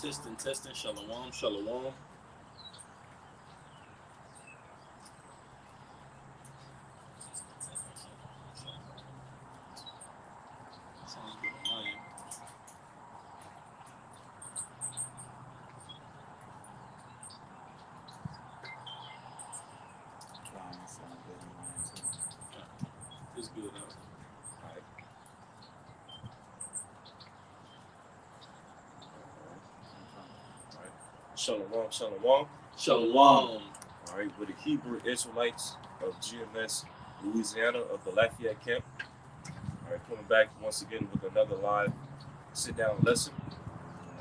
Testing. Shalom, shalom. Sounds good on my end. It's good. All right. Shalom. Shalom. All right, we're the Hebrew Israelites of GMS, Louisiana, of the Lafayette camp. All right, coming back once again with another live sit-down lesson.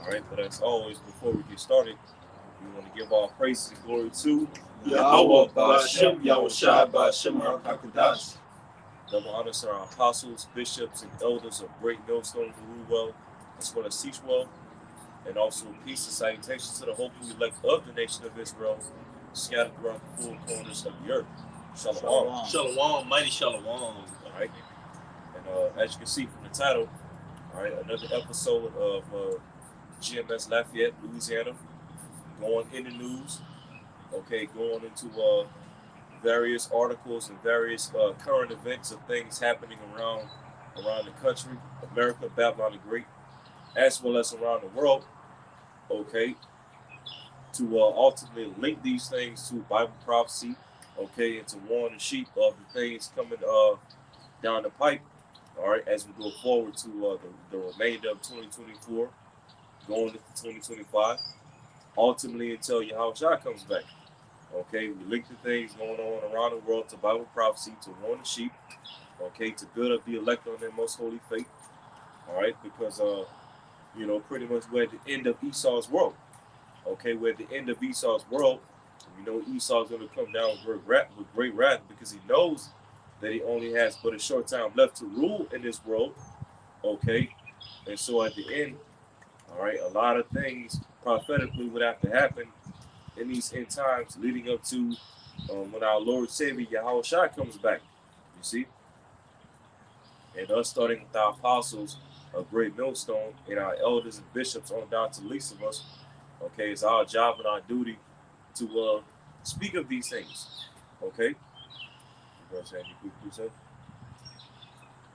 All right, but as always, before we get started, we want to give all praise and glory to Yahweh Ba'ashem, Yahushua Ba'ashem HaKadosh. double honors to our apostles, bishops, and elders of Great Millstone who rule well, as well as teach well, and also peace and salutations to the hopeful elect of the nation of Israel, scattered throughout the four corners of the earth. Shalom. Shalom, mighty shalom. All right, and as you can see from the title, all right, another episode of GMS Lafayette, Louisiana, going in the news. Okay, going into various articles and various current events of things happening around the country, America, Babylon the Great, as well as around the world. Okay, to ultimately link these things to Bible prophecy. Okay, and to warn the sheep of the things coming down the pipe. All right, as we go forward to the remainder of 2024, going into 2025, ultimately until Yahushua comes back. Okay, we link the things going on around the world to Bible prophecy, to warn the sheep. Okay, to build up the elect on their most holy faith. All right, because pretty much we're at the end of Esau's world. Okay, we're at the end of Esau's world. Esau's going to come down with great wrath because he knows that he only has but a short time left to rule in this world. Okay, and so at the end, all right, a lot of things prophetically would have to happen in these end times leading up to when our Lord Savior Yahushua comes back. You see? And us starting with our apostles of Great Millstone and our elders and bishops on down to the least of us. Okay, it's our job and our duty to speak of these things. Okay? You guys have any quick say?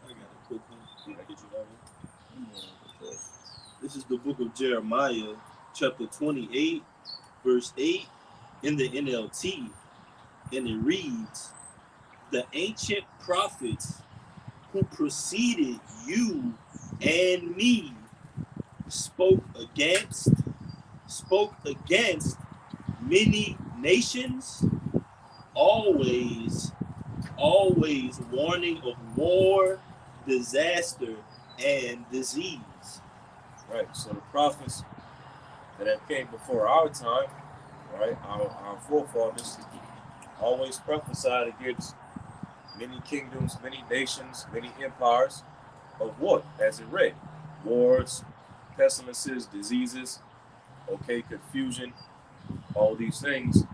I got a quick one. Can I get you that one? This is the book of Jeremiah, chapter 28, verse 8, in the NLT. And it reads, "The ancient prophets who preceded you and me spoke against many nations, always warning of war, disaster, and disease." Right, so the prophets that have came before our time, right, our forefathers, always prophesied against many kingdoms, many nations, many empires of what? As it read, wars, pestilences, diseases, okay, confusion, all these things,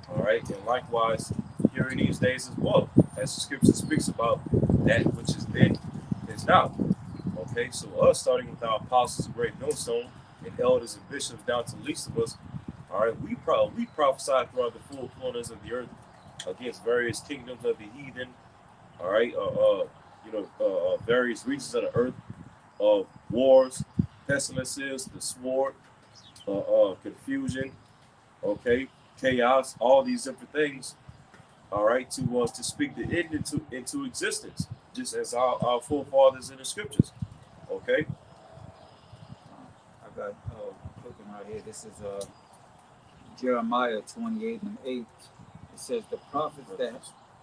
all right, and likewise here in these days as well, as the scripture speaks about that which is then is now. Okay, so us starting with our apostles of Great Millstone and elders and bishops down to the least of us, all right, we prophesied throughout the four corners of the earth against various kingdoms of the heathen, all right, various regions of the earth, of wars, pestilences, the sword, confusion, okay, chaos, all these different things, all right, to speak the end into existence, just as our forefathers in the scriptures, okay. I got quick one right here. This is Jeremiah 28 and 8. It says the prophets that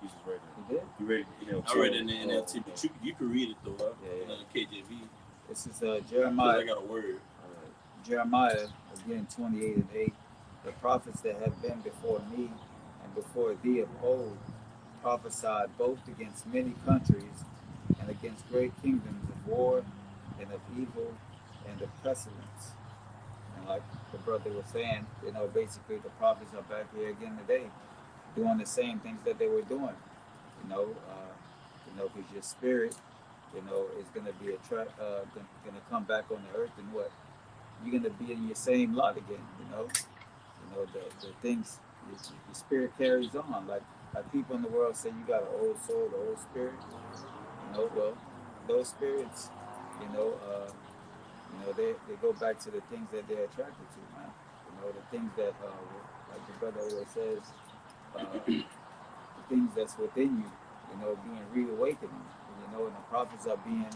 You just read it. you did. You read it in NLT. I read it in the NLT, but you can read it though. Yeah. KJV. This is 'Cause Jeremiah. I got a word. Jeremiah again 28 and 8. The prophets that have been before me and before thee of old prophesied both against many countries and against great kingdoms of war and of evil and of pestilence. And like the brother was saying, basically the prophets are back here again today, doing the same things that they were doing. Because your spirit, is going to be going to come back on the earth in what? you're gonna be in your same lot again. The things your spirit carries on. Like people in the world say, you got an old soul, the old spirit. Well, those spirits, you know, uh, they go back to the things that they're attracted to, man. The things that, like the brother always says, the things that's within you, being reawakening. And the prophets are being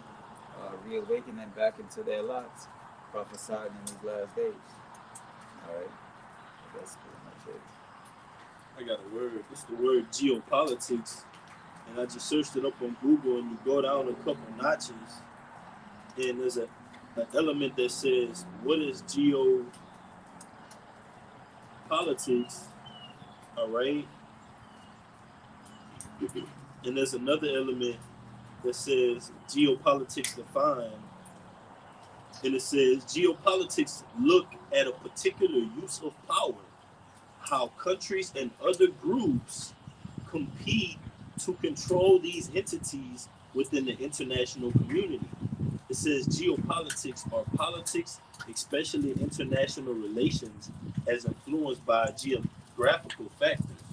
reawakening back into their lots, prophesying in these last days. All right, that's pretty much it. I got a word. It's the word geopolitics, and I just searched it up on Google. And you go down a couple notches, and there's an element that says, "What is geopolitics?" All right, and there's another element that says geopolitics defined, and it says geopolitics look at a particular use of power, how countries and other groups compete to control these entities within the international community. It says geopolitics are politics, especially international relations, as influenced by geographical factors.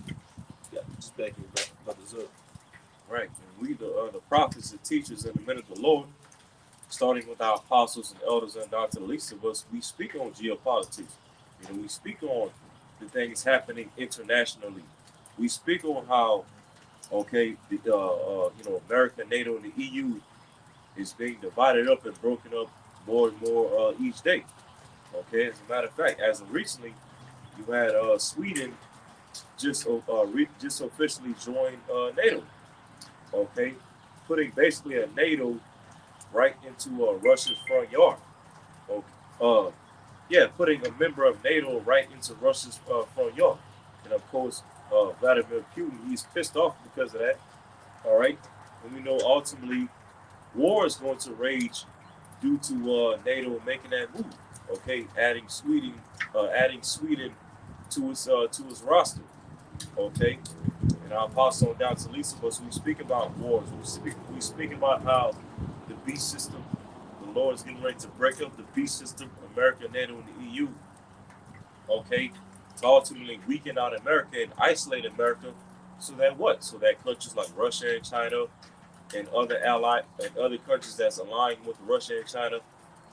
Yeah, just backing brothers up. Right. And we, the prophets and teachers and the men of the Lord, starting with our apostles and elders and down to the least of us, we speak on geopolitics. We speak on the things happening internationally. We speak on how, okay, America, NATO, and the EU is being divided up and broken up more and more each day. Okay, as a matter of fact, as of recently, you had Sweden just officially joined NATO. Okay, putting basically a NATO right into Russia's front yard. Okay, yeah, putting a member of NATO right into Russia's front yard, and of course, Vladimir Putin, he's pissed off because of that. All right, and we know ultimately war is going to rage due to NATO making that move. Okay, adding Sweden to his roster. Okay, and I'll pass on down to Lisa. But we speak about wars. We speak about how the beast system, the Lord is getting ready to break up the beast system, America, NATO, and the EU. Okay, to ultimately weaken out America and isolate America. So that what? So that countries like Russia and China and other countries that's aligned with Russia and China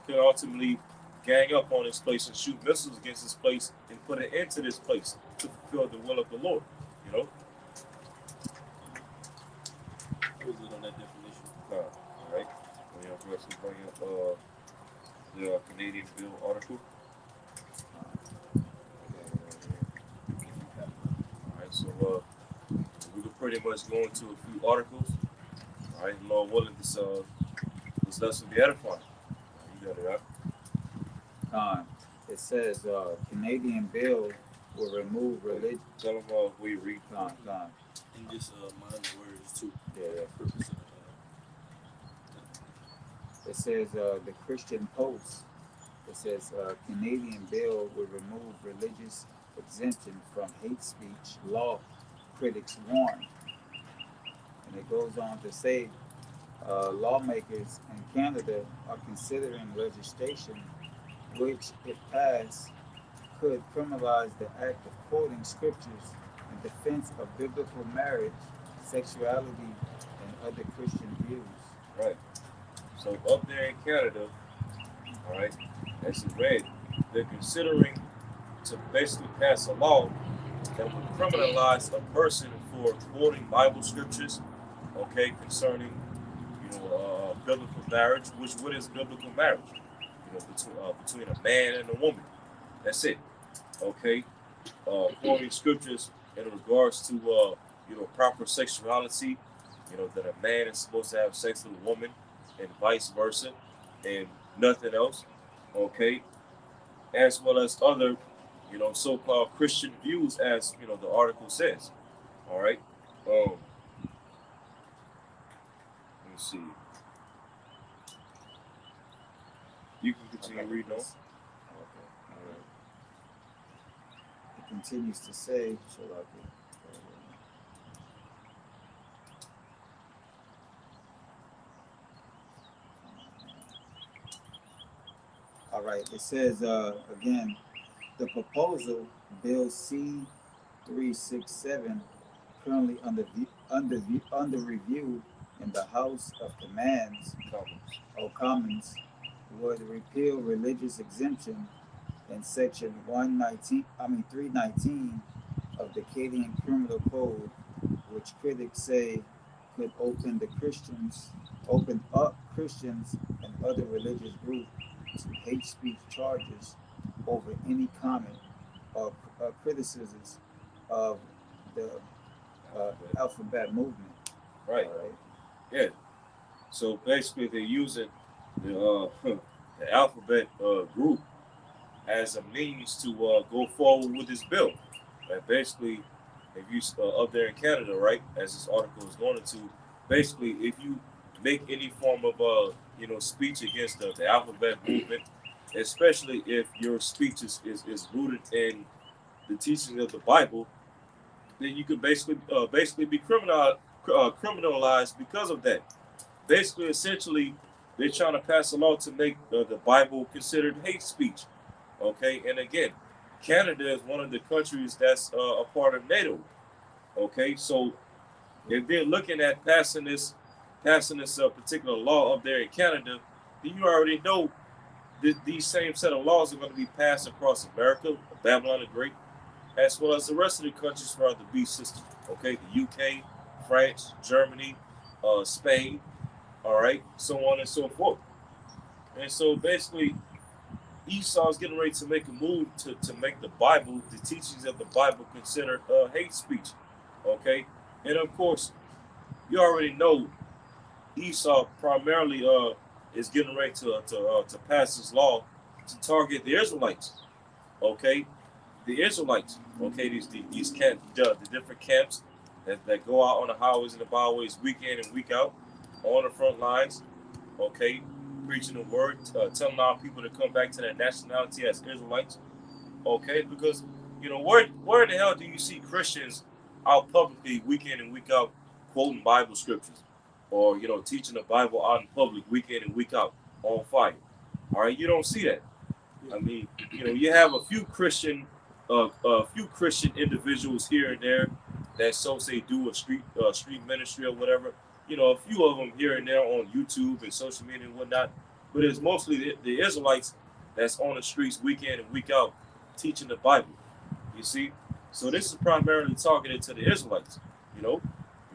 could ultimately gang up on this place and shoot missiles against this place and put an end to this place to fulfill the will of the Lord. You know? What was it on that definition? All right. We have to bring up the Canadian Bill article. All right, so we could pretty much go into a few articles. All right, Lord willing, this lesson be edifying. You got it, right? It says Canadian bill will remove religion. Tell them we read. Con. And just mind the words too. Yeah. Purpose of It says the Christian Post. It says Canadian bill will remove religious exemption from hate speech law. Critics warn, and it goes on to say lawmakers in Canada are considering legislation which, if passed, could criminalize the act of quoting scriptures in defense of biblical marriage, sexuality, and other Christian views. Right. So up there in Canada, all right, as you read, they're considering to basically pass a law that would criminalize a person for quoting Bible scriptures, okay, concerning biblical marriage. What is biblical marriage? Between a man and a woman. That's it. Okay, quoting scriptures in regards to proper sexuality. That a man is supposed to have sex with a woman, and vice versa, and nothing else. Okay, as well as other so-called Christian views, as the article says. All right. Let me see. You can continue reading on. Okay. All right. It continues to say, so I can. All right. It says again, the proposal, Bill C-367, currently under review in the House of Commons, would repeal religious exemption in section 319 of the Canadian Criminal Code, which critics say could open up Christians and other religious groups to hate speech charges over any comment or criticisms of the alphabet movement. Right. All right. Yeah. So basically, they're using the alphabet group as a means to go forward with this bill. And basically, if you up there in Canada, right, as this article is going into, basically, if you make any form of speech against the alphabet movement, especially if your speech is rooted in the teachings of the Bible, then you could basically be criminalized because of that. Basically, essentially, they're trying to pass a law to make the Bible considered hate speech. Okay, and again, Canada is one of the countries that's a part of NATO. Okay, so if they're looking at passing this particular law up there in Canada, then you already know these same set of laws are going to be passed across America, Babylon the Great, as well as the rest of the countries throughout the beast system. Okay, the UK, France, Germany, Spain, all right, so on and so forth. And so basically, Esau is getting ready to make a move to make the Bible, the teachings of the Bible, considered hate speech. Okay, and of course, you already know Esau primarily is getting ready to pass this law to target the Israelites. Okay, the Israelites. Okay, these camp, the different camps that go out on the highways and the byways week in and week out on the front lines. Okay, preaching the word, telling our people to come back to their nationality as Israelites. Okay, because where the hell do you see Christians out publicly week in and week out quoting Bible scriptures, or teaching the Bible out in public week in and week out on fire? All right, you don't see that. I mean, you have a few Christian individuals here and there that say do a street ministry or whatever. A few of them here and there on YouTube and social media and whatnot. But it's mostly the Israelites that's on the streets week in and week out teaching the Bible. You see, so this is primarily targeted to the Israelites. You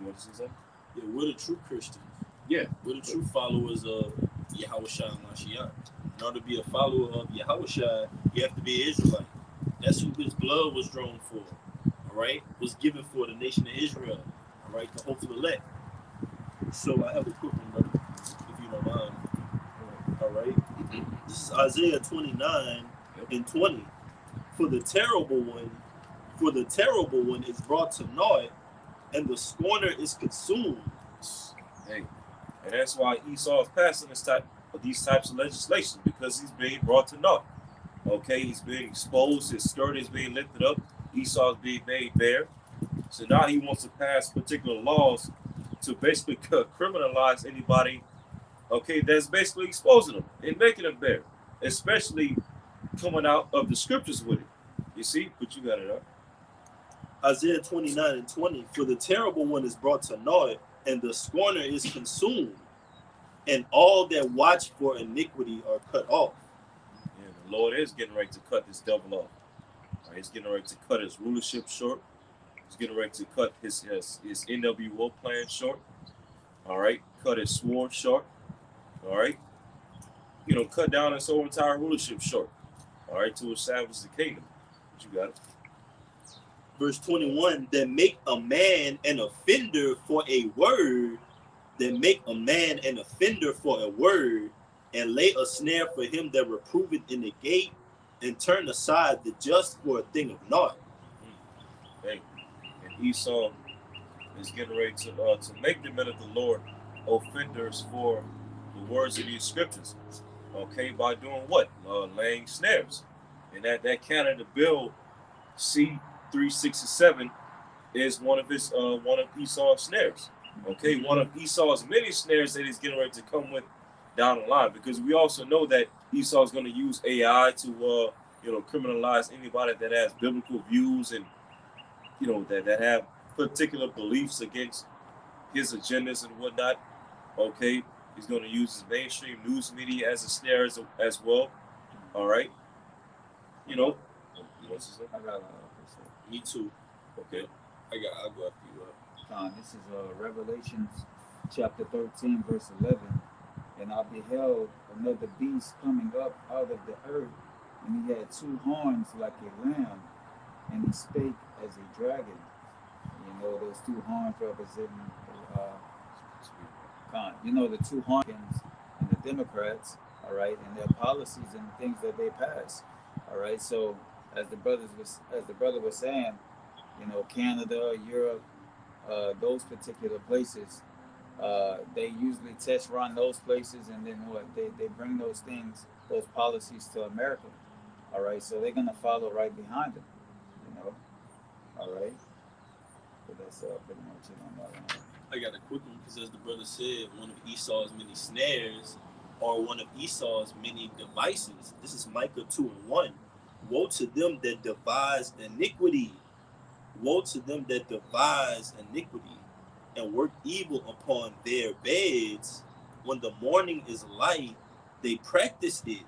want to see something? Yeah, we're the true Christians. Yeah, we're the true followers of Yahushua and Mashiach. In order to be a follower of Yahushua, you have to be an Israelite. That's who his blood was drawn for. All right, was given for the nation of Israel. All right, the hopeful elect. So I have a quick one, brother, if you don't mind. All right, this is Isaiah 29 and 20. For the terrible one is brought to naught, and the scorner is consumed. Hey, and that's why Esau is passing these types of legislation, because he's being brought to naught. Okay, he's being exposed, his skirt is being lifted up, Esau is being made bare. So now he wants to pass particular laws to basically criminalize anybody, okay, that's basically exposing them and making them bare, especially coming out of the scriptures with it. You see, but you got it up. Isaiah 29 and 20. For the terrible one is brought to naught, and the scorner is consumed, and all that watch for iniquity are cut off. Yeah, the Lord is getting ready to cut this devil off. Right, he's getting ready to cut his rulership short. He's getting ready to cut his NWO plan short. All right, cut his sword short. All right, cut down his whole entire rulership short. All right, to establish the kingdom. But you got it. Verse 21, that make a man an offender for a word, and lay a snare for him that reproveth in the gate, and turn aside the just for a thing of naught. Hey, and Esau is getting ready to make the men of the Lord offenders for the words of these scriptures. Okay, by doing what? Laying snares. And that Canada bill C-367 is one of Esau's snares. Okay, one of Esau's many snares that he's getting ready to come with down the line, because we also know that Esau's going to use AI to, criminalize anybody that has biblical views and, that have particular beliefs against his agendas and whatnot. Okay, he's going to use his mainstream news media as a snare as well. All right, you know. What's his name? I got Me too. Okay. I'll go after you. This is Revelations chapter 13, verse 11. And I beheld another beast coming up out of the earth, and he had two horns like a lamb, and he spake as a dragon. Those two horns representing the two horns and the Democrats, all right, and their policies and the things that they pass, all right. So as the brother was saying, Canada, Europe, those particular places, they usually test run those places, and then what they bring those policies to America, all right. So they're gonna follow right behind them, all right. But that's pretty much it on that one. I got a quick one because, as the brother said, one of Esau's many snares, or one of Esau's many devices. This is Micah 2:1. Woe to them that devise iniquity. Woe to them that devise iniquity and work evil upon their beds. When the morning is light, they practice it,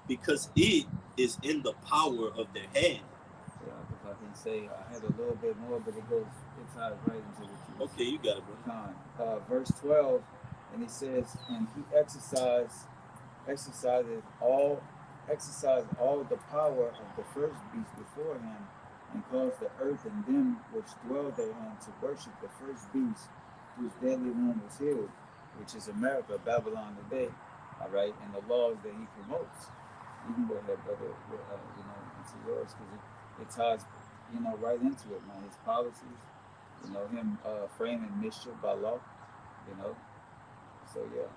because it is in the power of their hand. Yeah, if I can say, I had a little bit more, but it ties right into what you. Okay, you got it, bro. Verse 12, and he says, and he exercised all the power of the first beast before him, and caused the earth and them which dwell therein to worship the first beast, whose deadly wound was healed, which is America, Babylon today, all right, and the laws that he promotes. You can go ahead, brother, into yours, because it ties, right into it, man. His policies, him framing mischief by law, So yeah.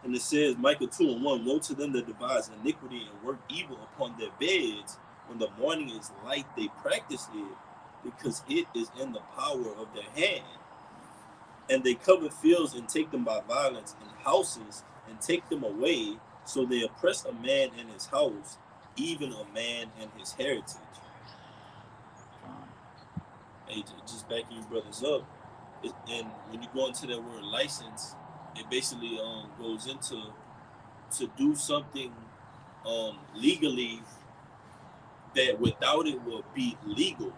And it says, Micah 2:1, woe to them that devise iniquity and work evil upon their beds. When the morning is light, they practice it, because it is in the power of their hand. And they cover fields and take them by violence, and houses and take them away. So they oppress a man in his house, even a man in his heritage. Hey, just backing you brothers up. And when you go into that word license, it basically goes into to do something legally that without it will be legal.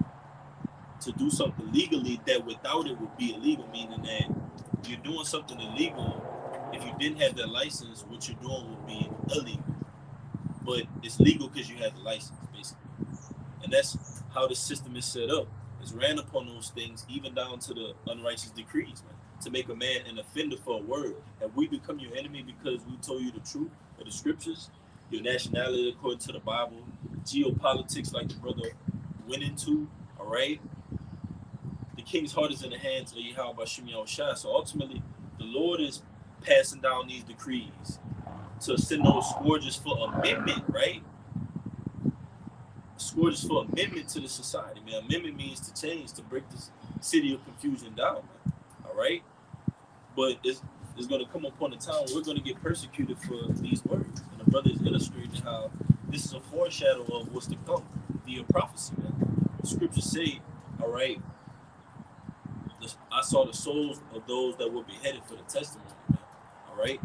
To do something legally that without it would be illegal, meaning that you're doing something illegal. If you didn't have that license, what you're doing would be illegal. But it's legal because you have the license, basically. And that's how the system is set up. It's ran upon those things, even down to the unrighteous decrees, man, to make a man an offender for a word. Have we become your enemy because we told you the truth of the scriptures? Your nationality according to the Bible, geopolitics like the brother went into, all right? The king's heart is in the hands of Yahweh Bashim Yahushua. So ultimately, the Lord is passing down these decrees to send those scourges for amendment, right? Scourges for amendment to the society, man. Amendment means to change, to break this city of confusion down, man. All right? But it's going to come upon a time where we're going to get persecuted for these words. And the brother is illustrating how this is a foreshadow of what's to come via prophecy, man. The scriptures say, all right, I saw the souls of those that were beheaded for the testimony, man. All right?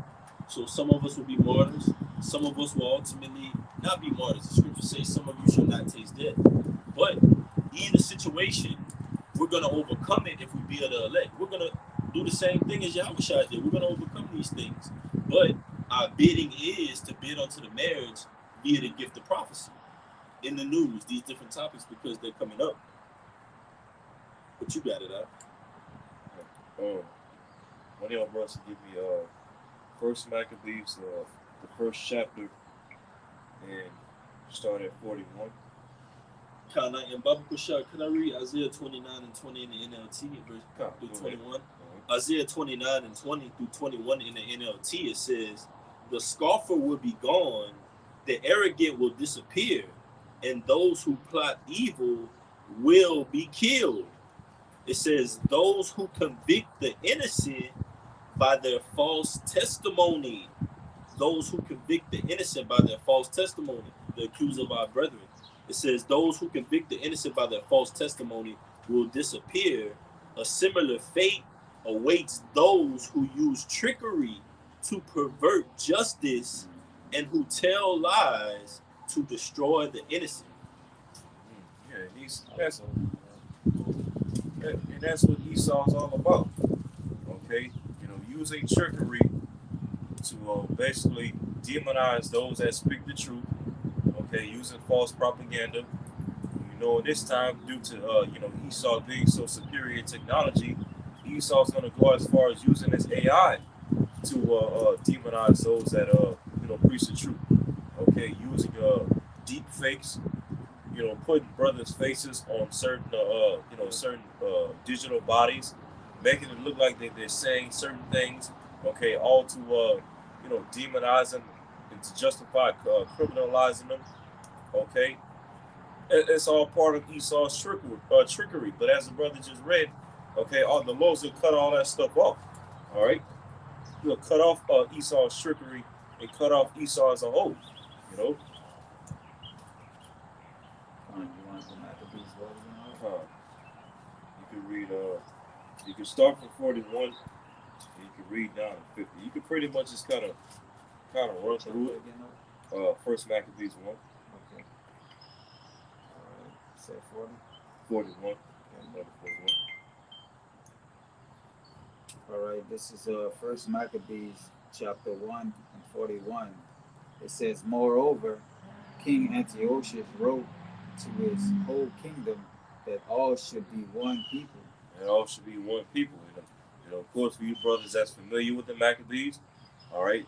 So some of us will be martyrs. Some of us will ultimately not be martyrs. The scriptures say some of you shall not taste death. But either situation, we're going to overcome it if we be of the elect. We're going to do the same thing as Yahushua did. We're going to overcome these things. But our bidding is to bid unto the marriage via the gift of prophecy. In the news, these different topics, because they're coming up. But you got it out. One of y'all brothers give me First Maccabees, the first chapter, and start at 41. Can I read Isaiah 29 and 20 in the NLT, verse through 21? Isaiah 29 and 20 through 21 in the NLT, it says, the scoffer will be gone, the arrogant will disappear, and those who plot evil will be killed. It says, those who convict the innocent by their false testimony. Those who convict the innocent by their false testimony, the accuser of our brethren. It says, those who convict the innocent by their false testimony will disappear. A similar fate awaits those who use trickery to pervert justice and who tell lies to destroy the innocent. Yeah, and that's what Esau's all about. Okay, using trickery to basically demonize those that speak the truth. Okay, using false propaganda. This time due to Esau being so superior in technology, Esau's going to go as far as using his AI to demonize those that preach the truth. Okay, using deep fakes, putting brothers' faces on certain digital bodies, making it look like they're saying certain things. Okay, all to demonize them and to justify criminalizing them. Okay, it's all part of Esau's trickery. But as the brother just read, okay, all the Lord's will cut all that stuff off. All right, he'll cut off Esau's trickery and cut off Esau as a whole. You know. You can read. You can start from 41. And you can read down to 50. You can pretty much just kind of run through it. First Maccabees 1. Okay. Say 40. 41. Okay. 41. All right. This is First Maccabees chapter 1 and 41. It says, moreover, King Antiochus wrote to his whole kingdom that all should be one people. And all should be one people. Of course, for you brothers that's familiar with the Maccabees, all right,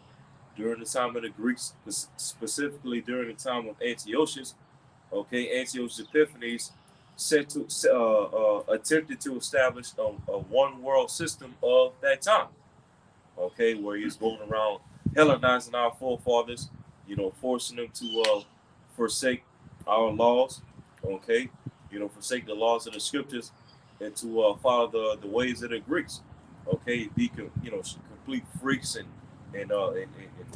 during the time of the Greeks, specifically during the time of Antiochus, okay, Antiochus Epiphanes attempted to establish a one world system of that time, okay, where he's going around Hellenizing our forefathers, forcing them to forsake our laws, okay, forsake the laws of the scriptures and to follow the ways of the Greeks, okay, be complete freaks and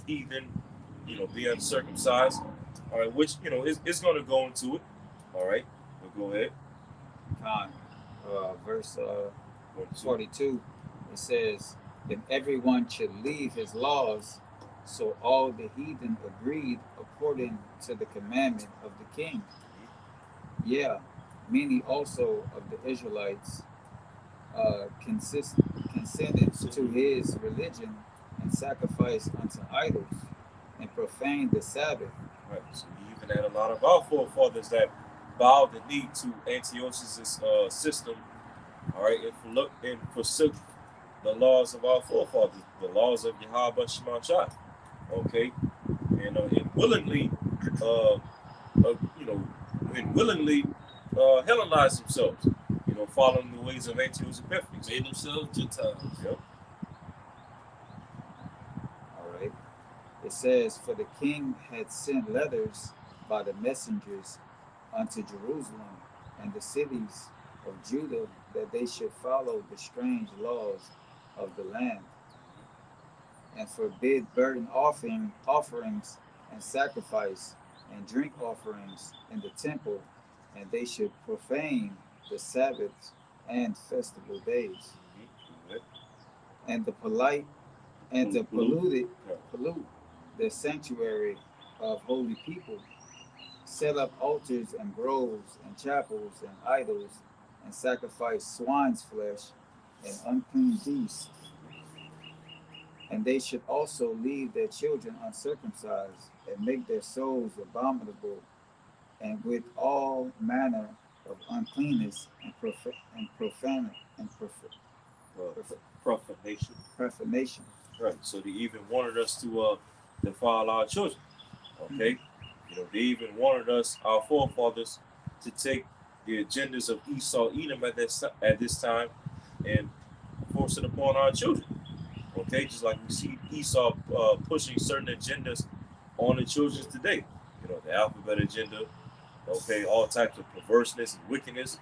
heathen, be uncircumcised, all right, which it's going to go into it, all right, but go ahead. Verse 42, it says, then everyone should leave his laws. So all the heathen agreed according to the commandment of the king. Yeah, many also of the Israelites consented to his religion and sacrificed unto idols and profaned the Sabbath. Right. So you even had a lot of our forefathers that bowed the knee to Antiochus' system, all right, and forsook the laws of our forefathers, the laws of Yahweh Shema Shai, okay, and willingly, Hellenized themselves, following the ways of Antiochus Epiphanes. Made themselves Gentiles. Yep. All right. It says, for the king had sent letters by the messengers unto Jerusalem and the cities of Judah that they should follow the strange laws of the land and forbid burnt offerings and sacrifice and drink offerings in the temple, and they should profane the Sabbaths and festival days, and the polite and to pollute the sanctuary of holy people, set up altars and groves and chapels and idols, and sacrifice swine's flesh and unclean beasts. And they should also leave their children uncircumcised and make their souls abominable, and with all manner of uncleanness and profanation. Right. So they even wanted us to defile our children. Okay. They even wanted us, our forefathers, to take the agendas of Esau, Edom at this time, and force it upon our children. Okay, just like we see Esau pushing certain agendas on the children today. The alphabet agenda. Okay, all types of perverseness and wickedness.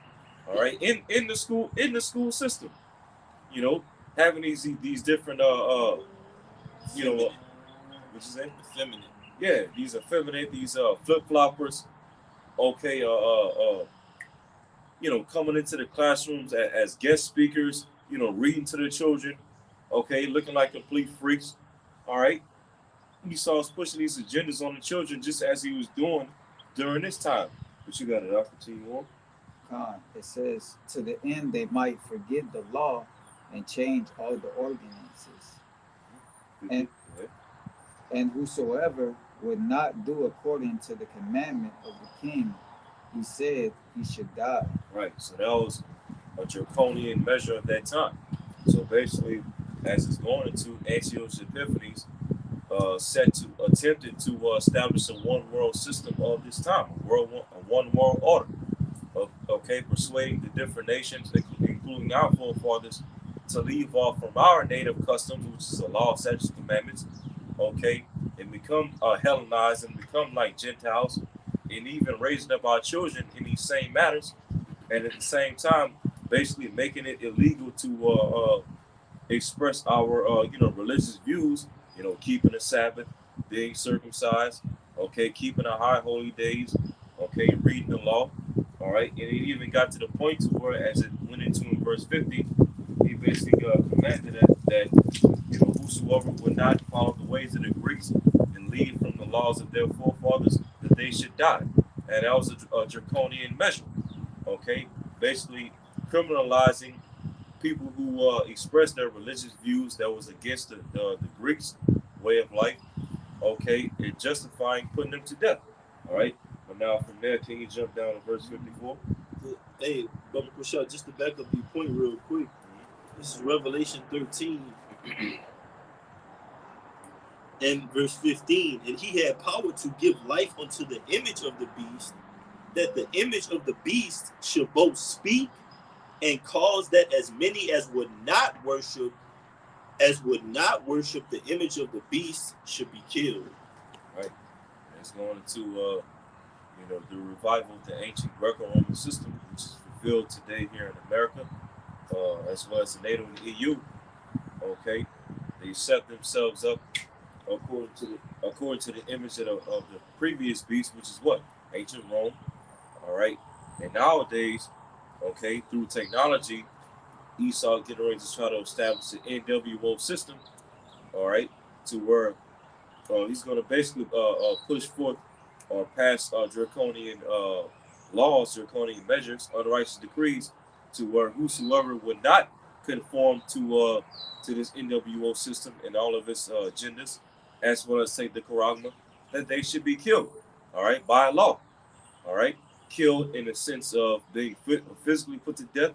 All right, in the school system. having these different you know, what you say? Effeminate. Yeah, these effeminate, these flip floppers. Okay, coming into the classrooms as guest speakers. Reading to the children. Okay, looking like complete freaks. All right, he saw us pushing these agendas on the children just as he was doing during this time. But you got it, I'll continue on. Con, it says, to the end they might forget the law and change all the ordinances. And, and whosoever would not do according to the commandment of the king, he said he should die. Right, so that was a draconian measure at that time. So basically, as it's going into Antiochus Epiphanes, attempted to establish a one world system of this time, a one world order. Okay, persuading the different nations, including our forefathers, to leave off from our native customs, which is the law, statutes, commandments. Okay, and become Hellenized and become like Gentiles, and even raising up our children in these same matters, and at the same time, basically making it illegal to express our religious views, keeping the Sabbath, being circumcised, okay, keeping our high holy days, okay, reading the law, all right, and it even got to the point to where, as it went into in verse 50, he basically commanded that whosoever would not follow the ways of the Greeks and lead from the laws of their forefathers, that they should die, and that was a draconian measure, okay, basically criminalizing people who expressed their religious views that was against the Greeks' way of life, okay, and justifying putting them to death. All right. But now from there, can you jump down to verse 54? Hey, Brother Prashad, just to back up your point real quick, this is Revelation 13 and verse 15. And he had power to give life unto the image of the beast, that the image of the beast should both speak and cause that as many as would not worship the image of the beast should be killed. Right. It's going into the revival of the ancient Greco-Roman system, which is fulfilled today here in America, as well as the NATO and the EU. Okay, they set themselves up according to the image of the previous beast, which is what? Ancient Rome. All right, and nowadays, okay, through technology, Esau getting ready to try to establish an NWO system. All right, to where he's going to basically push forth or pass draconian laws, draconian measures, unrighteous decrees, to where whosoever would not conform to this NWO system and all of its agendas, as well as say the Quran, that they should be killed. All right, by law. All right, killed in the sense of being physically put to death.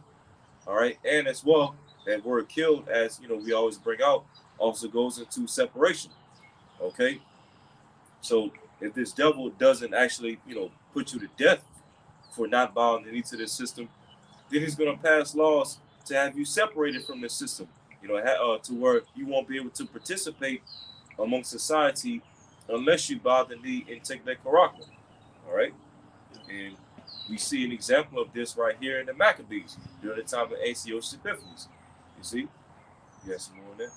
All right, and as well, that word killed, as we always bring out, also goes into separation. Okay, so if this devil doesn't actually, put you to death for not bowing the knee to this system, then he's going to pass laws to have you separated from this system, to where you won't be able to participate among society unless you bow the knee and take that karakter. All right, and we see an example of this right here in the Maccabees during the time of Antiochus Epiphanes. You see, you got some more on that.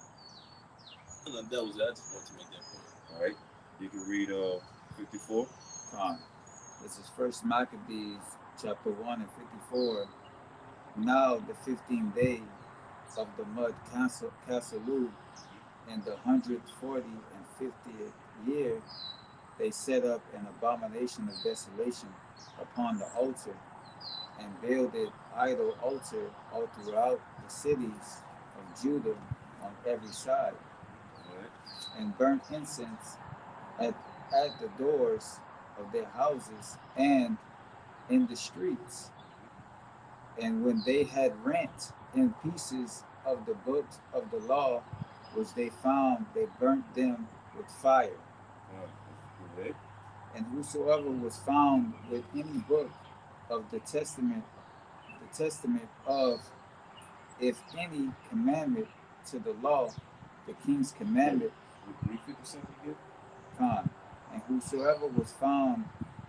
That was it. I just want to make that point. All right, you can read 54. This is First Maccabees chapter 1 and 54. Now the 15th day of the month Casalú, in the 140 and 50th year, they set up an abomination of desolation upon the altar, and builded idol altar all throughout the cities of Judah on every side, and burnt incense at the doors of their houses and in the streets. And when they had rent in pieces of the books of the law which they found, they burnt them with fire. And whosoever was found with any book of the testament of, if any commandment to the law, the king's commandment, and whosoever was found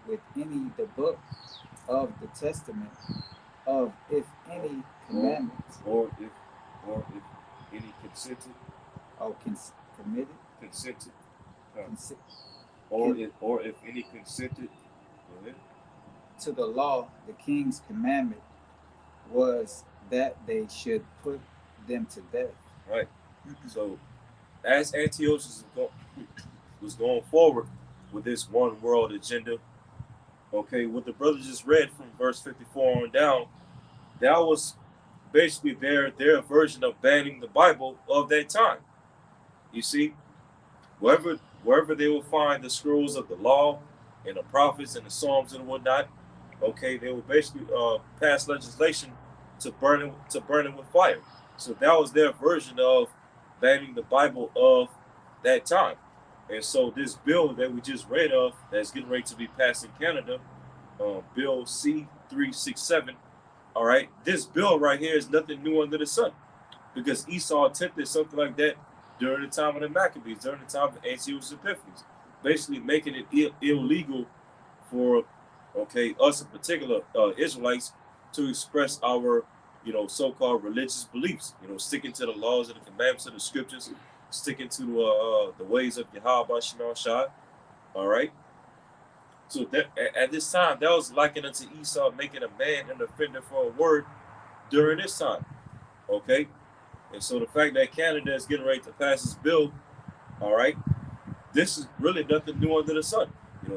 with any the book of the testament of, if any commandment, or if any consented, Oh, committed, consented, consi- or if any consented, go ahead. to the law, the king's commandment was that they should put them to death. Right. So as Antiochus was going forward with this one world agenda, okay, what the brother just read from verse 54 on down, that was basically their version of banning the Bible of that time. You see, wherever they will find the scrolls of the law and the prophets and the psalms and whatnot, okay, they will basically pass legislation to burn it with fire. So that was their version of banning the Bible of that time. And so this bill that we just read of, that's getting ready to be passed in Canada, Bill C-367. All right, this bill right here is nothing new under the sun, because Esau attempted something like that during the time of the Maccabees, during the time of Antiochus Epiphanes, basically making it illegal for, okay, us in particular, Israelites, to express our, so-called religious beliefs. Sticking to the laws and the commandments of the scriptures, sticking to the ways of Yahweh Shema Shai. All right. So that at this time, that was likened unto Esau making a man an offender for a word during this time. Okay. And so the fact that Canada is getting ready to pass this bill, all right, this is really nothing new under the sun.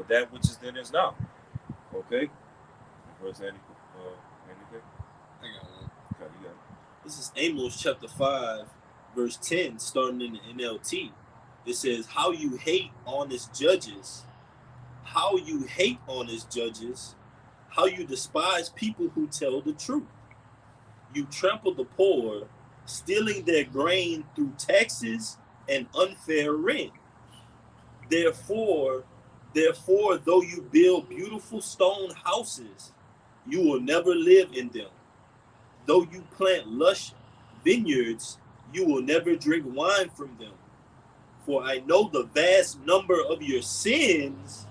That which is then is now. Okay. Anything? I got one. Okay, you got it. This is Amos chapter 5, verse 10, starting in the NLT. It says, how you hate honest judges, how you hate honest judges, how you despise people who tell the truth. You trample the poor, stealing their grain through taxes and unfair rent. Therefore, though you build beautiful stone houses, you will never live in them. Though you plant lush vineyards, you will never drink wine from them. For I know the vast number of your sins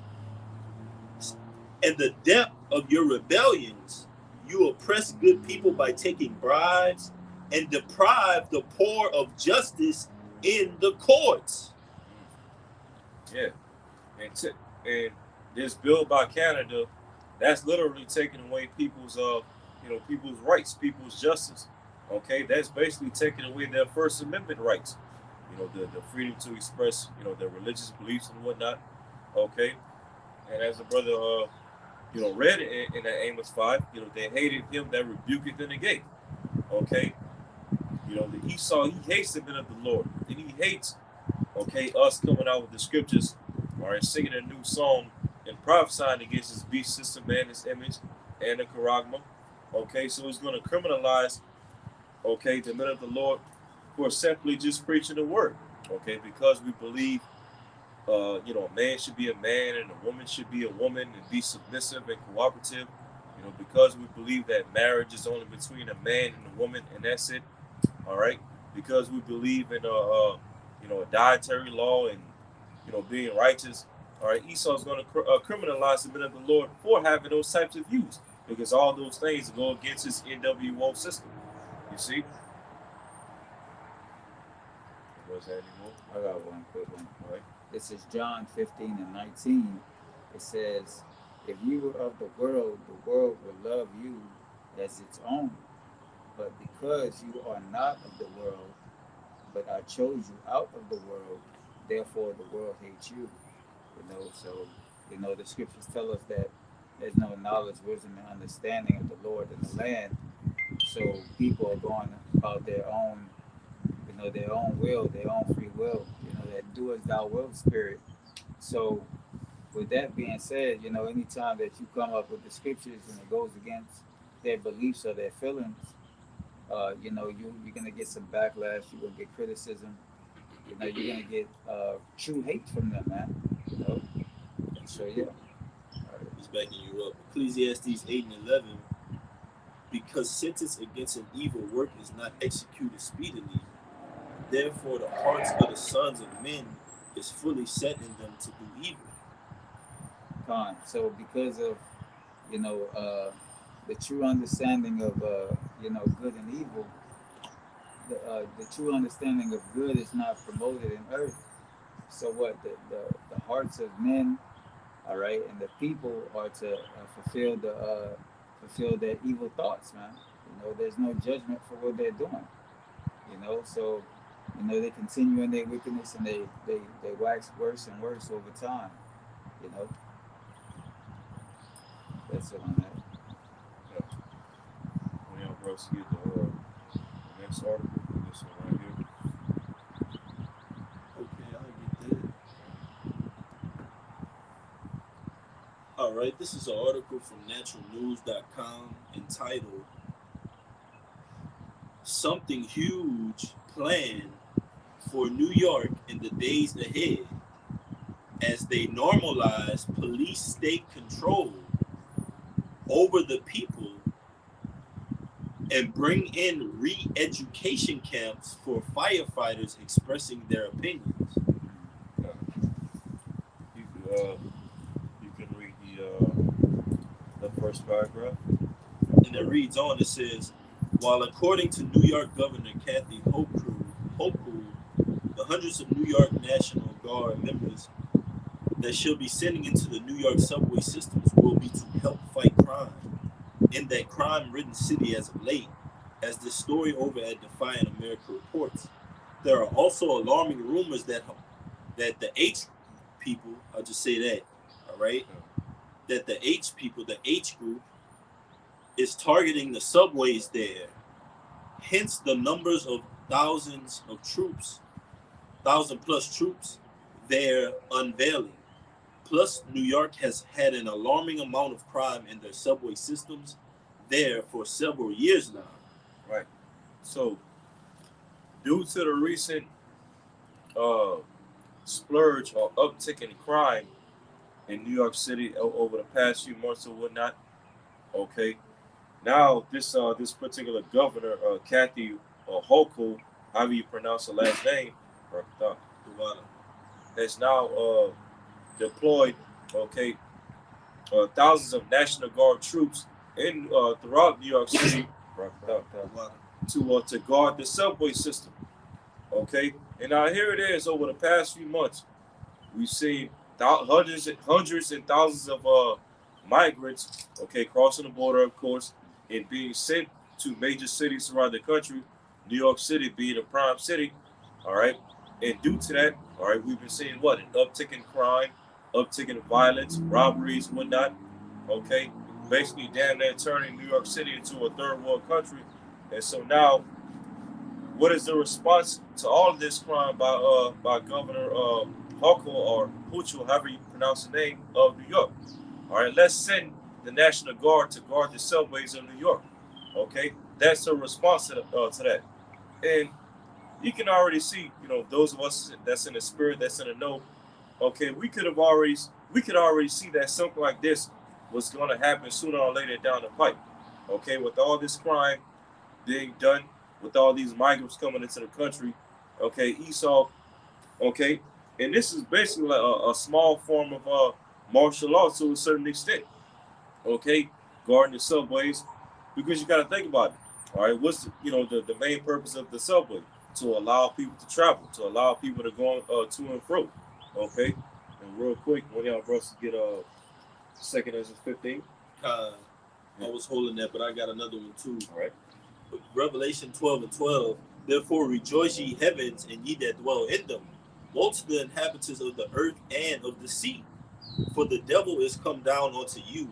and the depth of your rebellions. You oppress good people by taking bribes and deprive the poor of justice in the courts. Yeah. And this bill by Canada, that's literally taking away people's rights, people's justice. Okay, that's basically taking away their First Amendment rights. The freedom to express, their religious beliefs and whatnot. Okay, and as the brother, read it in that Amos 5, they hated him that rebuketh in the gate. Okay, the Esau, he hates the men of the Lord, and he hates, okay, us coming out with the scriptures, all right, singing a new song and prophesying against his beast system and his image and the charagma. Okay, so he's going to criminalize, okay, the men of the Lord for simply just preaching the word. Okay, because we believe, a man should be a man and a woman should be a woman and be submissive and cooperative. Because we believe that marriage is only between a man and a woman, and that's it. All right, because we believe in a dietary law and being righteous. All right, Esau is going to criminalize the men of the Lord for having those types of views, because all those things go against his NWO system. You see? Was that anymore? I got one quick one. All right. This is John 15 and 19. It says, if you were of the world would love you as its own. But because you are not of the world, but I chose you out of the world, therefore the world hates you. So the scriptures tell us that there's no knowledge, wisdom, and understanding of the Lord in the land. So people are going about their own will, their own free will, that do as thou wilt spirit. So with that being said, anytime that you come up with the scriptures and it goes against their beliefs or their feelings, you're gonna get some backlash, you're gonna get criticism, you're gonna get true hate from them, man. So yeah. Just backing you up. Ecclesiastes 8 and 11. Because sentence against an evil work is not executed speedily, therefore the hearts of the sons of men is fully set in them to do evil. So because of the true understanding of good and evil, the true understanding of good is not promoted in earth. So what? The hearts of men, all right, and the people are to fulfill their evil thoughts, man. You know, there's no judgment for what they're doing. You know, so they continue in their wickedness and they wax worse and worse over time. You know, that's it on that. Yeah. When y'all bros get the next article, this one right here. Okay, I'll get that. All right, this is an article from naturalnews.com entitled "Something Huge Planned for New York in the Days Ahead as They Normalize Police State Control over the People and Bring in Re-Education Camps for Firefighters Expressing Their Opinions." Yeah. You you can read the first paragraph. And it reads on, it says, while according to New York Governor Kathy Hochul, the hundreds of New York National Guard members that she'll be sending into the New York subway systems will be to help fight crime in that crime-ridden city as of late, as this story over at Defiant America reports. There are also alarming rumors that the H people, I'll just say that, all right, that the H people, the H group, is targeting the subways there. Hence the numbers of thousands of troops, 1,000+ troops there unveiling. Plus, New York has had an alarming amount of crime in their subway systems there for several years now. Right. So, due to the recent uh, splurge or uptick in crime in New York City over the past few months or whatnot, okay, now this particular governor, Kathy Hochul, however you pronounce her last name, has now deployed, okay, thousands of National Guard troops in throughout New York City to guard the subway system. Okay, and now here it is. Over the past few months, we've seen hundreds and thousands of migrants, okay, crossing the border, of course, and being sent to major cities around the country. New York City being a prime city, all right. And due to that, all right, we've been seeing what an uptick in crime, uptick in violence, robberies, whatnot. Okay, basically, damn near turning New York City into a third world country. And so now, what is the response to all of this crime by Governor Hochul or Hochul, however you pronounce the name of New York? All right, let's send the National Guard to guard the subways of New York. Okay, that's a response to that, and you can already see, those of us that's in the spirit, that's in the know. Okay, we could already see that something like this was going to happen sooner or later down the pipe. Okay, with all this crime being done, with all these migrants coming into the country, okay, Esau, okay, and this is basically like a small form of martial law to a certain extent, okay, guarding the subways, because you got to think about it. All right, what's the main purpose of the subway? To allow people to travel, to allow people to go to and fro. Okay, and real quick, one of y'all brothers get 2 Ezra 15. I was holding that, but I got another one too. All right. Revelation 12:12. Therefore rejoice ye heavens, and ye that dwell in them, both the inhabitants of the earth and of the sea. For the devil is come down unto you,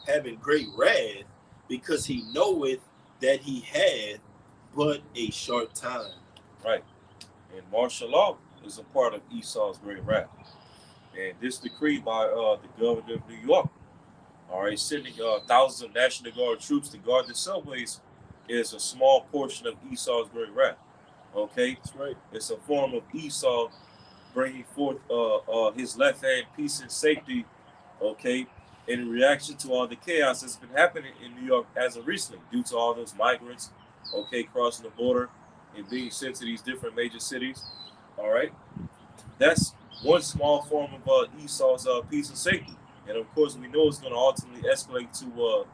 having great wrath, because he knoweth that he had but a short time. Right. And martial law is a part of Esau's great wrath. And this decree by the governor of New York, all right, sending thousands of National Guard troops to guard the subways is a small portion of Esau's great wrath. Okay, That's right. it's a form of Esau bringing forth his left hand peace and safety. Okay, in reaction to all the chaos that's been happening in New York as of recently, due to all those migrants, okay, crossing the border and being sent to these different major cities. All right, that's one small form of Esau's peace and safety. And of course, we know it's going to ultimately escalate to,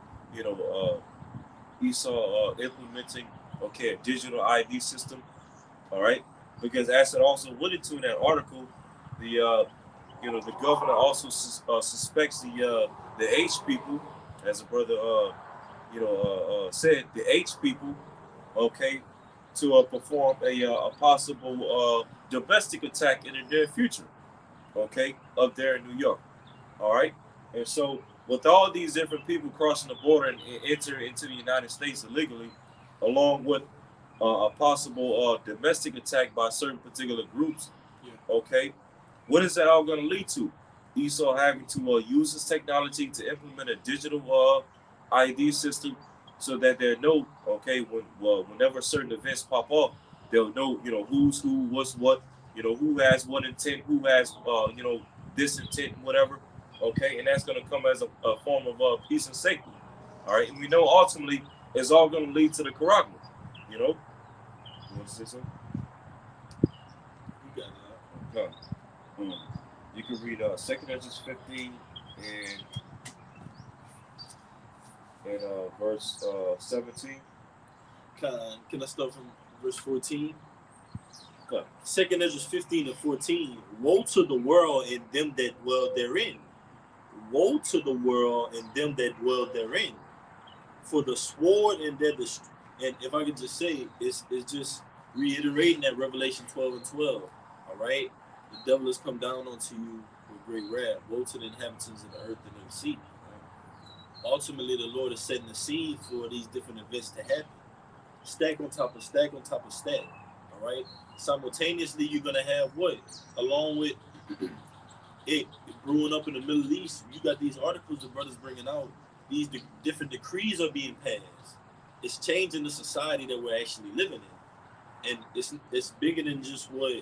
Esau implementing, okay, a digital ID system All right, because as it also alluded to in that article, the the governor also suspects the H people, as a brother said, the H people, okay, to perform a possible domestic attack in the near future, okay, up there in New York. All right, and so with all these different people crossing the border and enter into the United States illegally, along with a possible domestic attack by certain particular groups, Yeah. okay, what is that all going to lead to? Esau having to use this technology to implement a digital ID system so that they know, okay, whenever certain events pop up, they'll know, who's who, what's what, who has what intent, who has, this intent, whatever, okay, and that's going to come as a form of peace and safety. All right, and we know ultimately it's all going to lead to the Quran. You know, you want to say something? You got it. No. You can read 2nd Ezra 15 and verse 17. Can I start from verse 14? Go. 2nd Ezra 15 and 14. Woe to the world and them that dwell therein. Woe to the world and them that dwell therein. For the sword and their and if I could just say, it's just reiterating that Revelation 12 and 12. All right? The devil has come down onto you with great wrath. Woe to the inhabitants of the earth and of the sea. Ultimately, the Lord is setting the scene for these different events to happen. Stack on top of stack on top of stack. All right? Simultaneously, you're going to have what? Along with it brewing up in the Middle East, you got these articles the brothers bringing out. These different decrees are being passed. It's changing the society that we're actually living in, and it's bigger than just what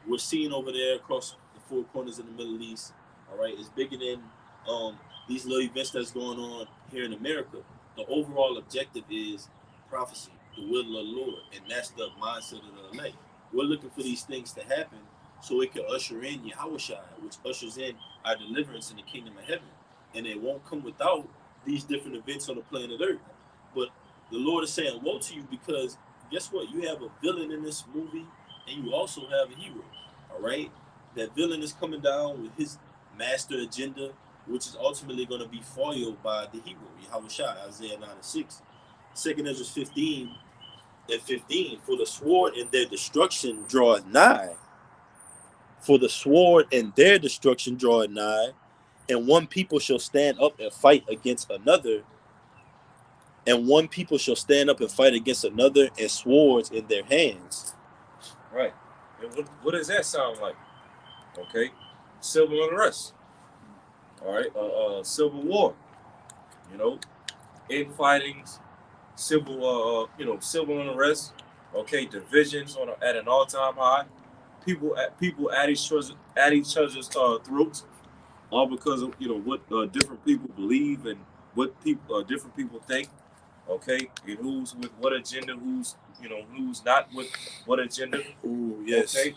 we're seeing over there across the four corners of the Middle East. All right, it's bigger than these little events that's going on here in America. The overall objective is prophecy, the will of the Lord, and that's the mindset of the elect. We're looking for these things to happen so it can usher in Yahushua, which ushers in our deliverance in the kingdom of heaven. And it won't come without these different events on the planet Earth. But the Lord is saying, woe to you, because guess what? You have a villain in this movie, and you also have a hero. All right? That villain is coming down with his master agenda, which is ultimately going to be foiled by the hero, Yahushua, Isaiah 9 and 6. 2nd Ezra 15 and 15, for the sword and their destruction draweth nigh. For the sword and their destruction draweth nigh, and one people shall stand up and fight against another, and one people shall stand up and fight against another, and swords in their hands. Right. And what does that sound like? Okay. Civil unrest. All right. Civil war. Infightings, civil unrest. Okay. Divisions at an all-time high. People at each other's throats, all because of what different people believe and what people different people think. Okay, and who's with what agenda, who's not with what agenda. Ooh, yes. Okay,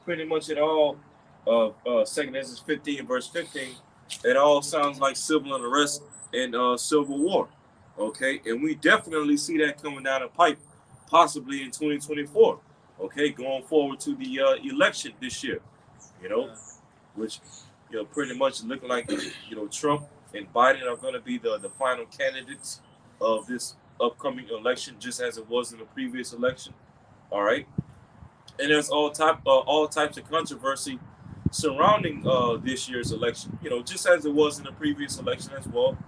pretty much it all. 2nd Ezra 15 verse 15. It all sounds like civil unrest and civil war. Okay, and we definitely see that coming down the pipe, possibly in 2024. Okay, going forward to the election this year. Which pretty much looking like Trump and Biden are going to be the final candidates of this upcoming election, just as it was in the previous election. All right, and there's all types of controversy surrounding this year's election. Just as it was in the previous election as well,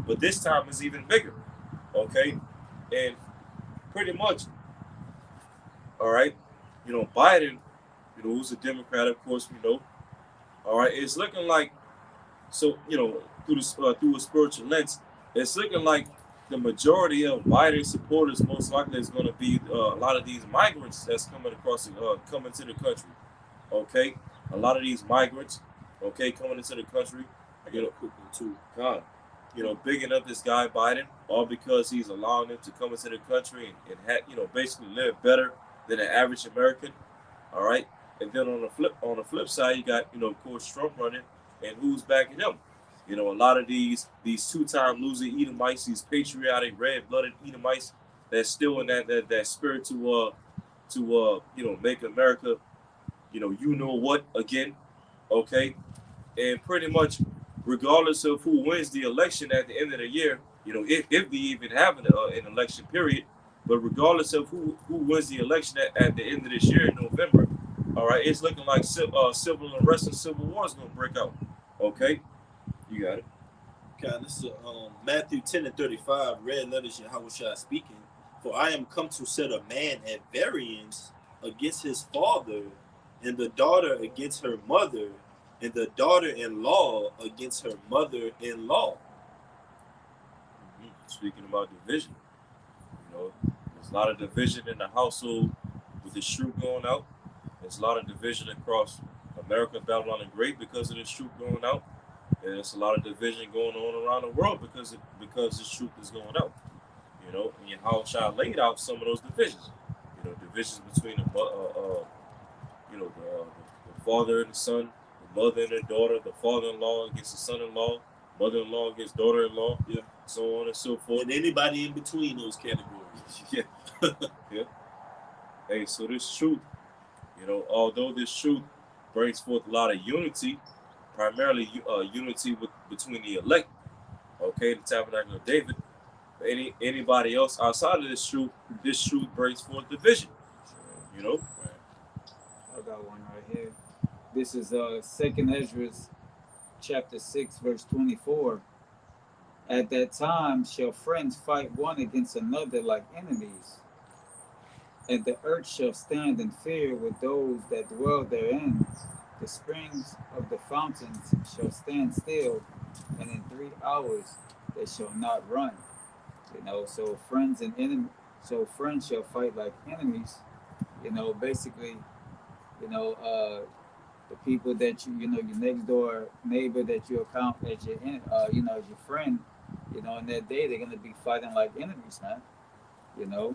but this time is even bigger. Okay, and pretty much, all right, Biden, who's a Democrat, of course, we know. All right, it's looking like, so through a spiritual lens, it's looking like the majority of Biden supporters most likely is going to be a lot of these migrants that's coming to the country. Okay, a lot of these migrants, okay, coming into the country. I got a quick one too. God, bigging up this guy Biden, all because he's allowing them to come into the country and basically live better than an average American. All right. And then on the flip side, you got, of course, Trump running, and who's backing him? A lot of these two-time losing Edomites, these patriotic, red-blooded Edomites, that's still in that spirit to to make America, you know what again, okay? And pretty much, regardless of who wins the election at the end of the year, if they even have an election period, but regardless of who wins the election at the end of this year in November, all right, it's looking like civil unrest and civil war is going to break out. Okay, you got it. Okay, this is Matthew 10 and 35, red letters Yahushua speaking. For I am come to set a man at variance against his father, and the daughter against her mother, and the daughter-in-law against her mother-in-law. Speaking about division, there's a lot of division in the household with the truth going out. There's a lot of division across America, Babylon, and Great because of this truth going out. And there's a lot of division going on around the world because this truth is going out. And how shall I laid out some of those divisions. Divisions between the father and the son, the mother and the daughter, the father-in-law against the son-in-law, mother-in-law against daughter-in-law, yeah, so on and so forth. And anybody in between those categories. Yeah. Yeah. Hey, so this truth, although this truth brings forth a lot of unity, primarily unity between the elect, okay, the tabernacle of David. Anybody else outside of this truth brings forth division. Right. I got one right here. This is 2nd Ezra chapter 6 verse 24. At that time shall friends fight one against another like enemies, and the earth shall stand in fear with those that dwell therein. The springs of the fountains shall stand still, and in 3 hours they shall not run. So friends and enemy, so friends shall fight like enemies. Basically, the people that your next door neighbor that you account as your, as your friend, in that day they're gonna be fighting like enemies, man. They're gonna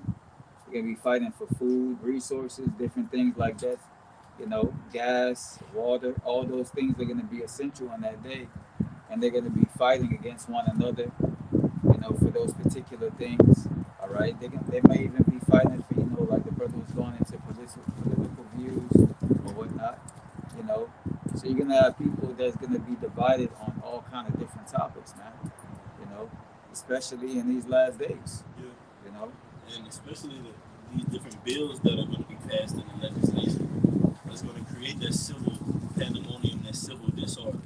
be fighting for food, resources, different things like that. Gas, water, all those things are gonna be essential on that day, and they're gonna be fighting against one another, for those particular things. All right, they may even be fighting for, like the brother was going into political views or whatnot. So you're gonna have people that's gonna be divided on all kind of different topics, man. Especially in these last days. Yeah. And especially these different bills that are going to be passed in the legislation, that's going to create that civil pandemonium, that civil disorder.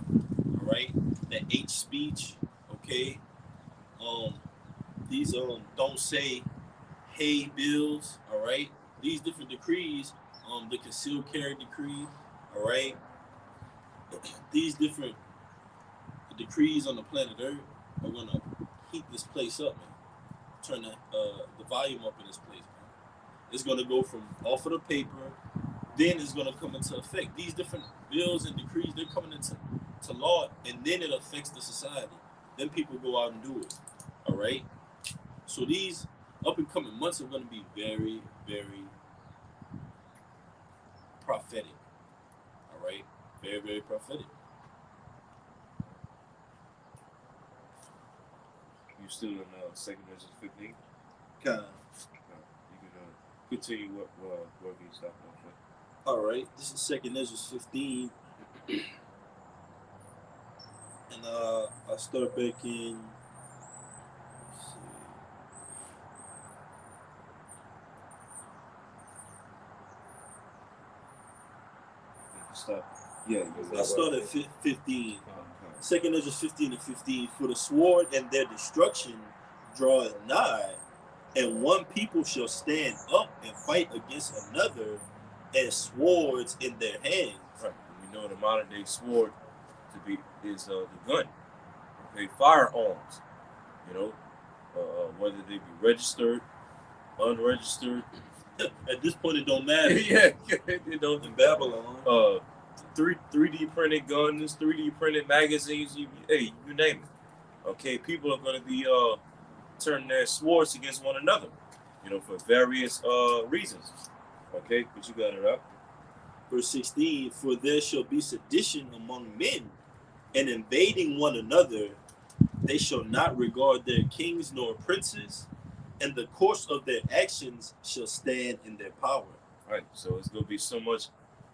All right, that hate speech. Okay. These don't say hey bills. All right. These different decrees. The concealed carry decree. All right. These different decrees on the planet Earth are going to heat this place up, man. Turn the volume up in this place, man. It's going to go from off of the paper, then it's going to come into effect. These different bills and decrees, they're coming into law, and then it affects the society. Then people go out and do it. All right. So these up and coming months are going to be very, very prophetic. All right. Very, very prophetic. You still in 2nd Ezra 15? Kind of. You can continue where we stopped off at. All right. This is 2nd Ezra 15. And I start back in. Stop. Yeah, I start at 15. 2nd Ezra 15 and 15. For the sword and their destruction draweth nigh, and one people shall stand up and fight against another, and swords in their hands. Right. We know the modern day sword is the gun. Okay, firearms. Whether they be registered, unregistered. At this point, it don't matter. Yeah, it don't. In Babylon. 3D printed guns, 3D printed magazines, you name it. Okay, people are going to be turning their swords against one another, for various reasons. Okay, but you got it up. Verse 16, for there shall be sedition among men, and invading one another, they shall not regard their kings nor princes, and the course of their actions shall stand in their power. Right. So it's gonna be so much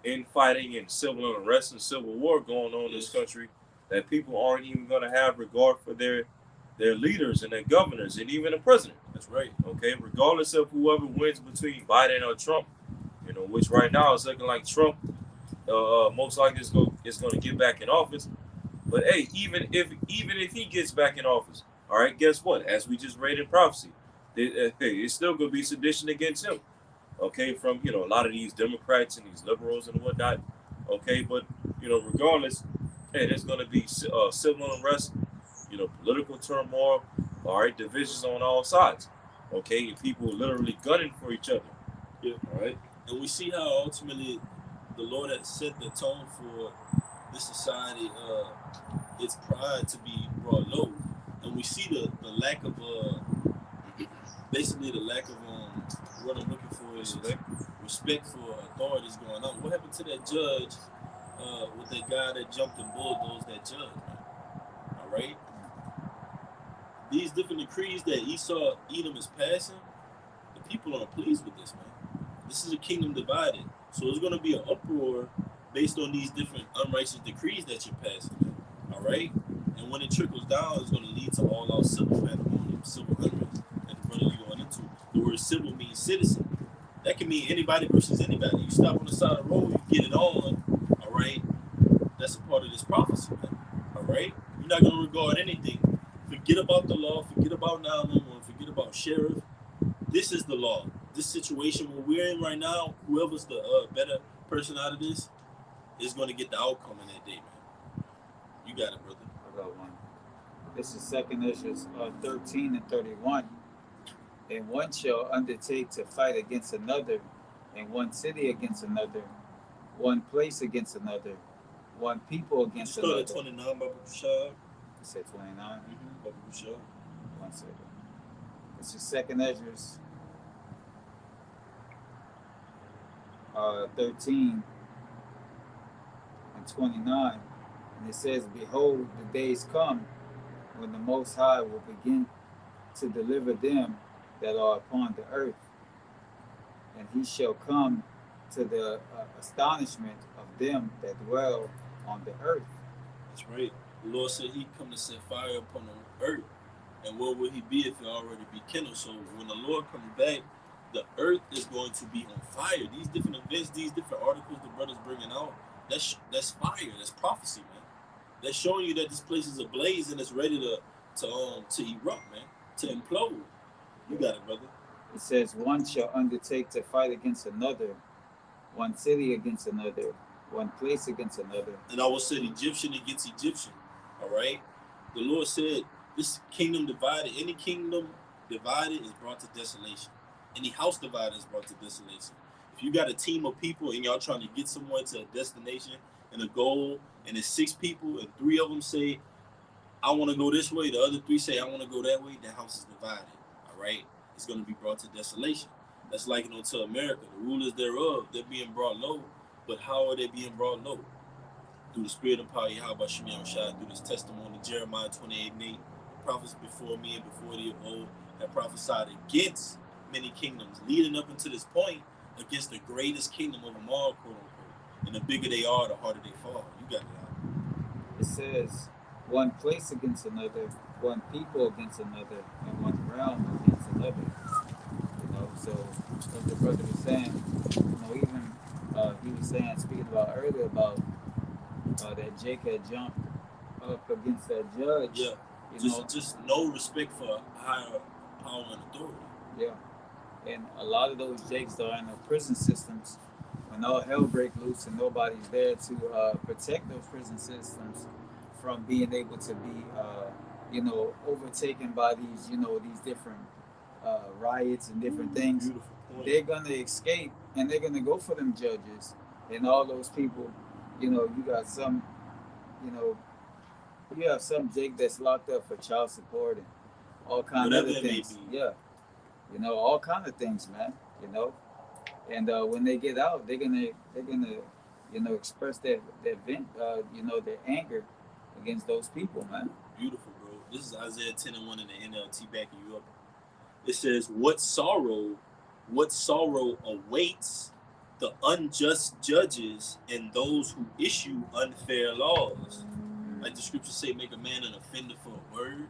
infighting and civil unrest and civil war going on in this country that people aren't even gonna have regard for their leaders and their governors and even the president. That's right. Okay, regardless of whoever wins between Biden or Trump, which right now is looking like Trump most likely is going to get back in office. But hey, even if he gets back in office, all right, guess what? As we just read in prophecy, it's still going to be sedition against him. Okay, from a lot of these Democrats and these liberals and whatnot. Okay, but regardless, hey, there's going to be civil unrest, political turmoil, all right, divisions on all sides. Okay, and people literally gunning for each other. Yeah. All right. And we see how ultimately the Lord has set the tone for this society, its pride to be brought low. And we see the lack of, basically the lack of, what I'm looking for is respect for authorities going on. What happened to that judge, with that guy that jumped and bulldozed that judge, man? All right? These different decrees that Edom is passing, the people aren't pleased with this, man. This is a kingdom divided. So there's going to be an uproar based on these different unrighteous decrees that you're passing, man. All right? And when it trickles down, it's going to lead to all out civil pandemonium, civil unrest that the brother you're going into. The word civil means citizen. That can mean anybody versus anybody. You stop on the side of the road, you get it on, all right? That's a part of this prophecy, man. All right? You're not going to regard anything. Forget about the law, forget about 911, forget about sheriff. This is the law. This situation where we're in right now, whoever's the better person out of this is going to get the outcome in that day, man. You got it, brother. I got one. This is 2nd Ezra 13 and 31. And one shall undertake to fight against another, and one city against another, one place against another, one people against Start another. at 29, Baba Bashar. You said 29? Baba Bashar. 1 second. This is 2nd Ezra 13 and 29. And it says, Behold, the days come when the Most High will begin to deliver them that are upon the earth. And he shall come to the astonishment of them that dwell on the earth. That's right. The Lord said he'd come to set fire upon the earth. And where would he be if it already be kindled? So when the Lord comes back, the earth is going to be on fire. These different events, these different articles the brother's bringing out, that's fire. That's prophecy, man. That's showing you that this place is ablaze and it's ready to erupt, man, to implode. You got it, brother. It says, One shall undertake to fight against another, one city against another, one place against another. And I will say Egyptian against Egyptian. All right? The Lord said, this kingdom divided, any kingdom divided is brought to desolation. Any house divided is brought to desolation. If you got a team of people and y'all trying to get somewhere to a destination and a goal, and it's 6 people and 3 of them say, I want to go this way, the other 3 say, I want to go that way, the house is divided. All right? It's going to be brought to desolation. That's like it unto America. The rulers thereof, they're being brought low. But how are they being brought low? Through the spirit of power, Yahweh Shemiyam Shah, through this testimony, Jeremiah 28 and 8, the prophets before me and before the of old that prophesied against many kingdoms, leading up until this point against the greatest kingdom of them all, quote unquote. And the bigger they are, the harder they fall. You got it out. It says, one place against another, one people against another, and one realm against another. So as the brother was saying, even he was saying, speaking about earlier about that Jake had jumped up against that judge. Yeah. Just no respect for higher power and authority. Yeah. And a lot of those Jakes are in the prison systems. When all hell breaks loose and nobody's there to protect those prison systems from being able to be, overtaken by these, these different riots and different things, they're going to escape and they're going to go for them judges and all those people. You got some, you have some Jake that's locked up for child support and all kinds of other things. Yeah. All kind of things, man. And when they get out, they're gonna express their vent, their anger against those people, man. Beautiful, bro. This is Isaiah 10 and 1 in the NLT backing you up. It says, what sorrow awaits the unjust judges and those who issue unfair laws. Like the scriptures say, make a man an offender for a word.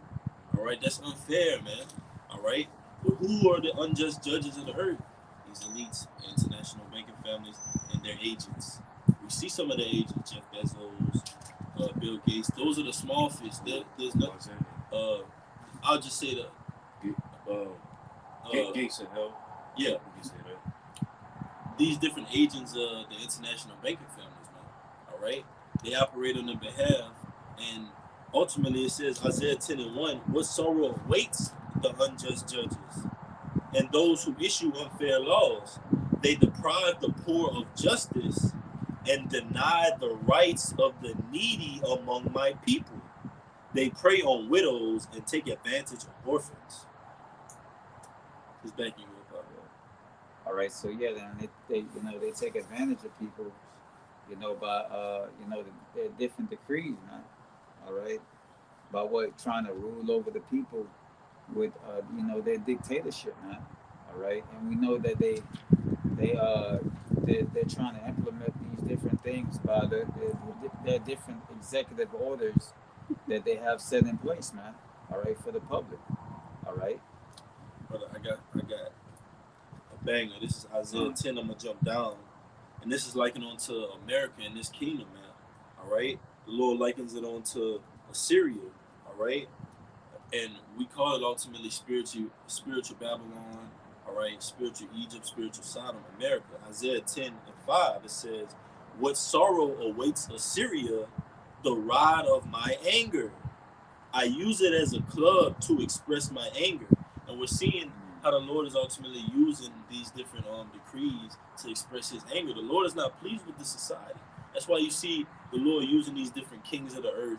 All right, that's unfair, man. All right, but who are the unjust judges of the earth? These elites, international banking families, and their agents. We see some of their agents, Jeff Bezos, Bill Gates. Those are the small fish. There's no. I'll just say Gates in hell. Yeah, You can say that. these different agents of the international banking families, man. All right, they operate on their behalf, and ultimately it says Isaiah 10:1, what sorrow awaits the unjust judges and those who issue unfair laws. They deprive the poor of justice and deny the rights of the needy among my people. They prey on widows and take advantage of orphans. Just backing you up. All right, so yeah, then they they take advantage of people, by their different decrees, man. All right, by what trying to rule over the people with their dictatorship, man. All right, and we know that they they're trying to implement these different things by their different executive orders that they have set in place, man. All right, for the public. All right. Brother, I got a banger. This is Isaiah 10. I'm gonna jump down, and this is likened onto America and this kingdom, man. All right, the Lord likens it onto Assyria. All right, and we call it ultimately spiritual Babylon. All right, spiritual Egypt, spiritual Sodom, America. Isaiah 10:5. It says, "What sorrow awaits Assyria, the rod of my anger. I use it as a club to express my anger." And we're seeing how the Lord is ultimately using these different decrees to express his anger. The Lord is not pleased with this society. That's why you see the Lord using these different kings of the earth,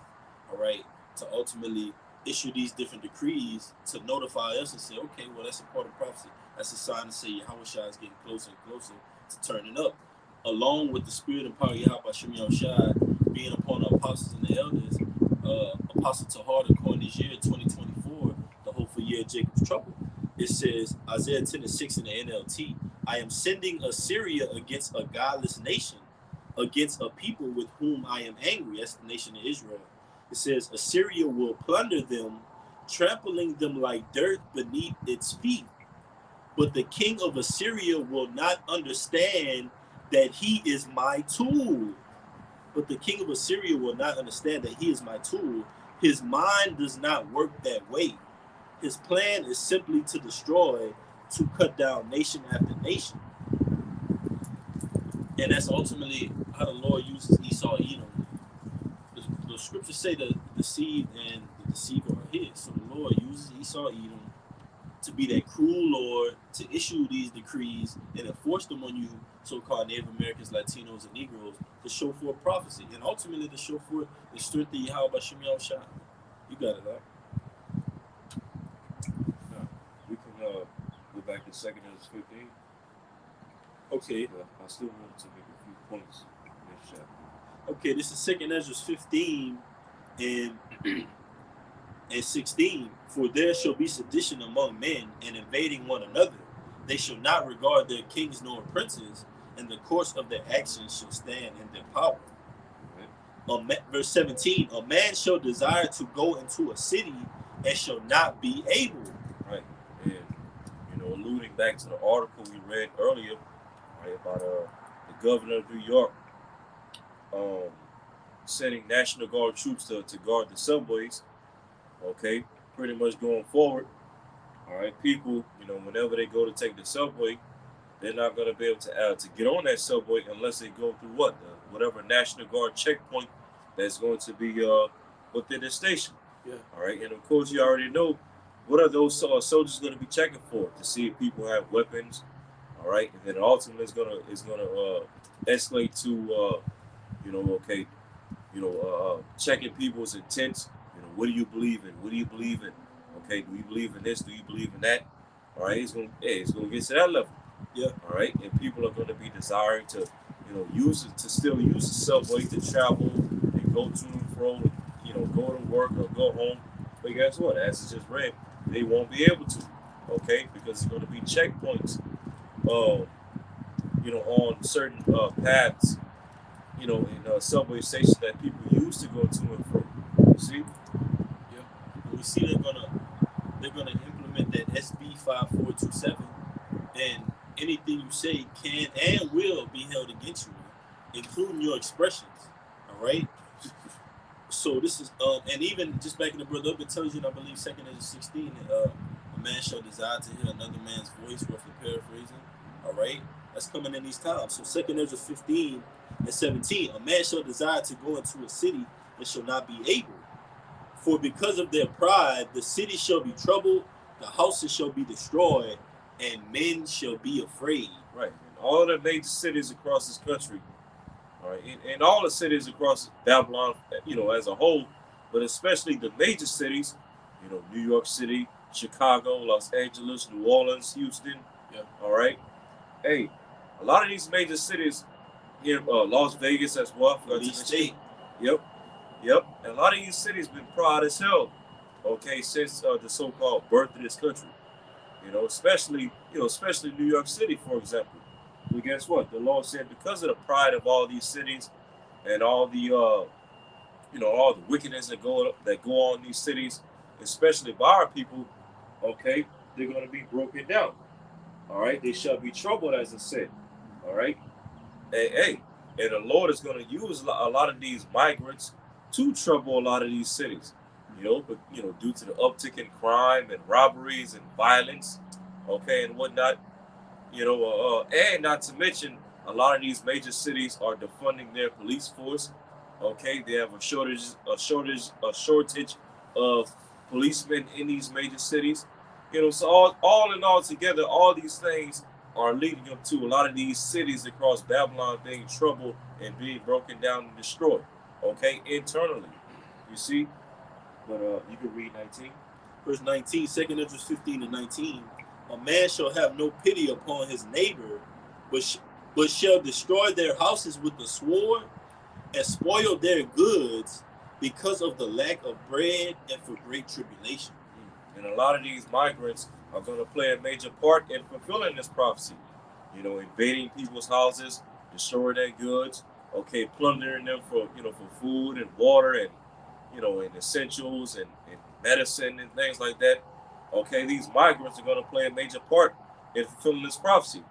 all right, to ultimately issue these different decrees to notify us and say, okay, well, that's a part of prophecy. That's a sign to say Yahweh Shai is getting closer and closer to turning up. Along with the spirit and power of Yahweh Shem Shai being upon the apostles and the elders, Apostle Tahar, according this year, 2024, the hopeful year of Jacob's trouble. It says, Isaiah 10:6 in the NLT, I am sending Assyria against a godless nation, against a people with whom I am angry. That's the nation of Israel. It says, Assyria will plunder them, trampling them like dirt beneath its feet. But the king of Assyria will not understand that he is my tool. But the king of Assyria will not understand that he is my tool. His mind does not work that way. His plan is simply to destroy, to cut down nation after nation. And that's ultimately how the Lord uses Esau, Edom. The scriptures say that the seed and the deceiver are his. So the Lord uses Esau, Edom to be that cruel Lord, to issue these decrees and enforce them on you, so-called Native Americans, Latinos, and Negroes, to show forth prophecy and ultimately to show forth the strength of Yahweh Shem Shai. You got it, right? We can go back to 2 Ezra 15. Okay. I still want to make a few points in this chapter. Okay, this is 2 Ezra 15 and 16. For there shall be sedition among men and invading one another. They shall not regard their kings nor princes, and the course of their actions shall stand in their power. Verse 17, a man shall desire to go into a city and shall not be able. Right. And, alluding back to the article we read earlier, right, about the governor of New York sending National Guard troops to guard the subways, okay, pretty much going forward, all right, people, whenever they go to take the subway, they're not going to be able to get on that subway unless they go through whatever National Guard checkpoint that's going to be within the station. Yeah. All right, and of course you already know what are those soldiers going to be checking for, to see if people have weapons. All right, and then ultimately it's gonna escalate to checking people's intents. What do you believe in? What do you believe in? Okay, do you believe in this? Do you believe in that? All right, it's gonna get to that level. Yeah. All right, and people are gonna be desiring to, still use the subway to travel and go to and fro, go to work or go home. But guess what? As it's just read, they won't be able to. Okay, because it's gonna be checkpoints. on certain paths, in subway stations that people use to go to and fro. You see? Yeah. And we see they're gonna implement that SB 5427, and anything you say can and will be held against you, including your expressions. All right. So this is and even just backing the brother up, it tells you, and I believe second Ezra 16, a man shall desire to hear another man's voice, roughly paraphrasing. All right, that's coming in these times. So second Ezra 15 and 17, a man shall desire to go into a city and shall not be able, for because of their pride, the city shall be troubled, the houses shall be destroyed, and men shall be afraid. Right. In all the major cities across this country, all right, in all the cities across Babylon, as a whole, but especially the major cities, New York City, Chicago, Los Angeles, New Orleans, Houston. Yeah. All right. Hey, a lot of these major cities here, Las Vegas as well. Police state. Yep. Yep. And a lot of these cities been proud as hell. Okay, since the so-called birth of this country. Especially New York City, for example. But guess what? The Lord said because of the pride of all these cities and all the all the wickedness that go on in these cities, especially by our people, okay, they're going to be broken down. All right, they shall be troubled, as it said. All right, hey, and the Lord is going to use a lot of these migrants to trouble a lot of these cities. But due to the uptick in crime and robberies and violence, okay, and whatnot, and not to mention a lot of these major cities are defunding their police force. Okay, they have a shortage of policemen in these major cities. So all in all together, all these things are leading up to a lot of these cities across Babylon being troubled and being broken down and destroyed. Okay, internally, you see. But you can read 19. Verse 19, 2nd Ezra 15 and 19. A man shall have no pity upon his neighbor, but shall destroy their houses with the sword and spoil their goods because of the lack of bread and for great tribulation. And a lot of these migrants are going to play a major part in fulfilling this prophecy. Invading people's houses, destroying their goods, okay, plundering them for food and water and essentials and medicine and things like that. Okay, these migrants are going to play a major part in fulfilling this prophecy.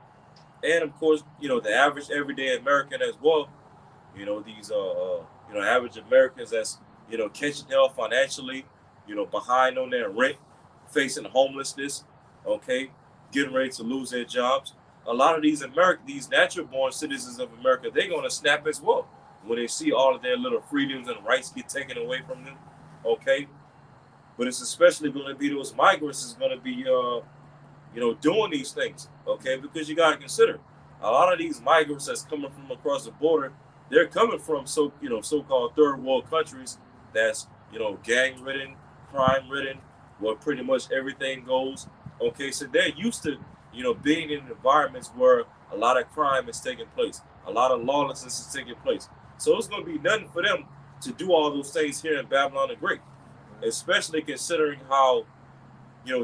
And of course, the average everyday American as well. These average Americans that's catching hell financially, behind on their rent, facing homelessness, okay, getting ready to lose their jobs. A lot of these natural born citizens of America, they're gonna snap as well when they see all of their little freedoms and rights get taken away from them. Okay. But it's especially gonna be those migrants is gonna be doing these things, okay? Because you gotta consider a lot of these migrants that's coming from across the border, they're coming from so-called third world countries that's gang ridden, crime ridden, where pretty much everything goes. Okay, so they're used to being in environments where a lot of crime is taking place, a lot of lawlessness is taking place. So it's gonna be nothing for them to do all those things here in Babylon the Great, especially considering how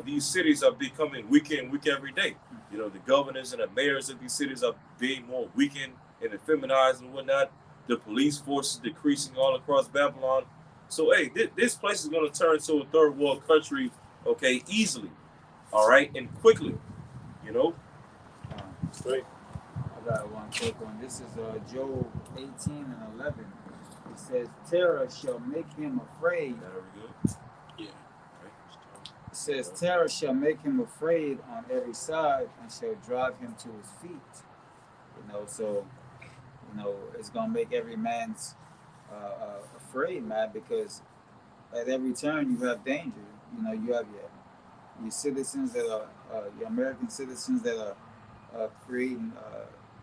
these cities are becoming weaker and weaker every day. The governors and the mayors of these cities are being more weakened and effeminized and whatnot. The police force is decreasing all across Babylon. So, hey, this place is going to turn to a third world country, okay, easily, all right, and quickly, you know. Straight. I got one quick one. This is Job 18 and 11. It says, terror shall make him afraid. That are good? Yeah. It says, terror shall make him afraid on every side and shall drive him to his feet. So, it's going to make every man's afraid, man, because at every turn you have danger. You have your citizens that are, your American citizens that are creating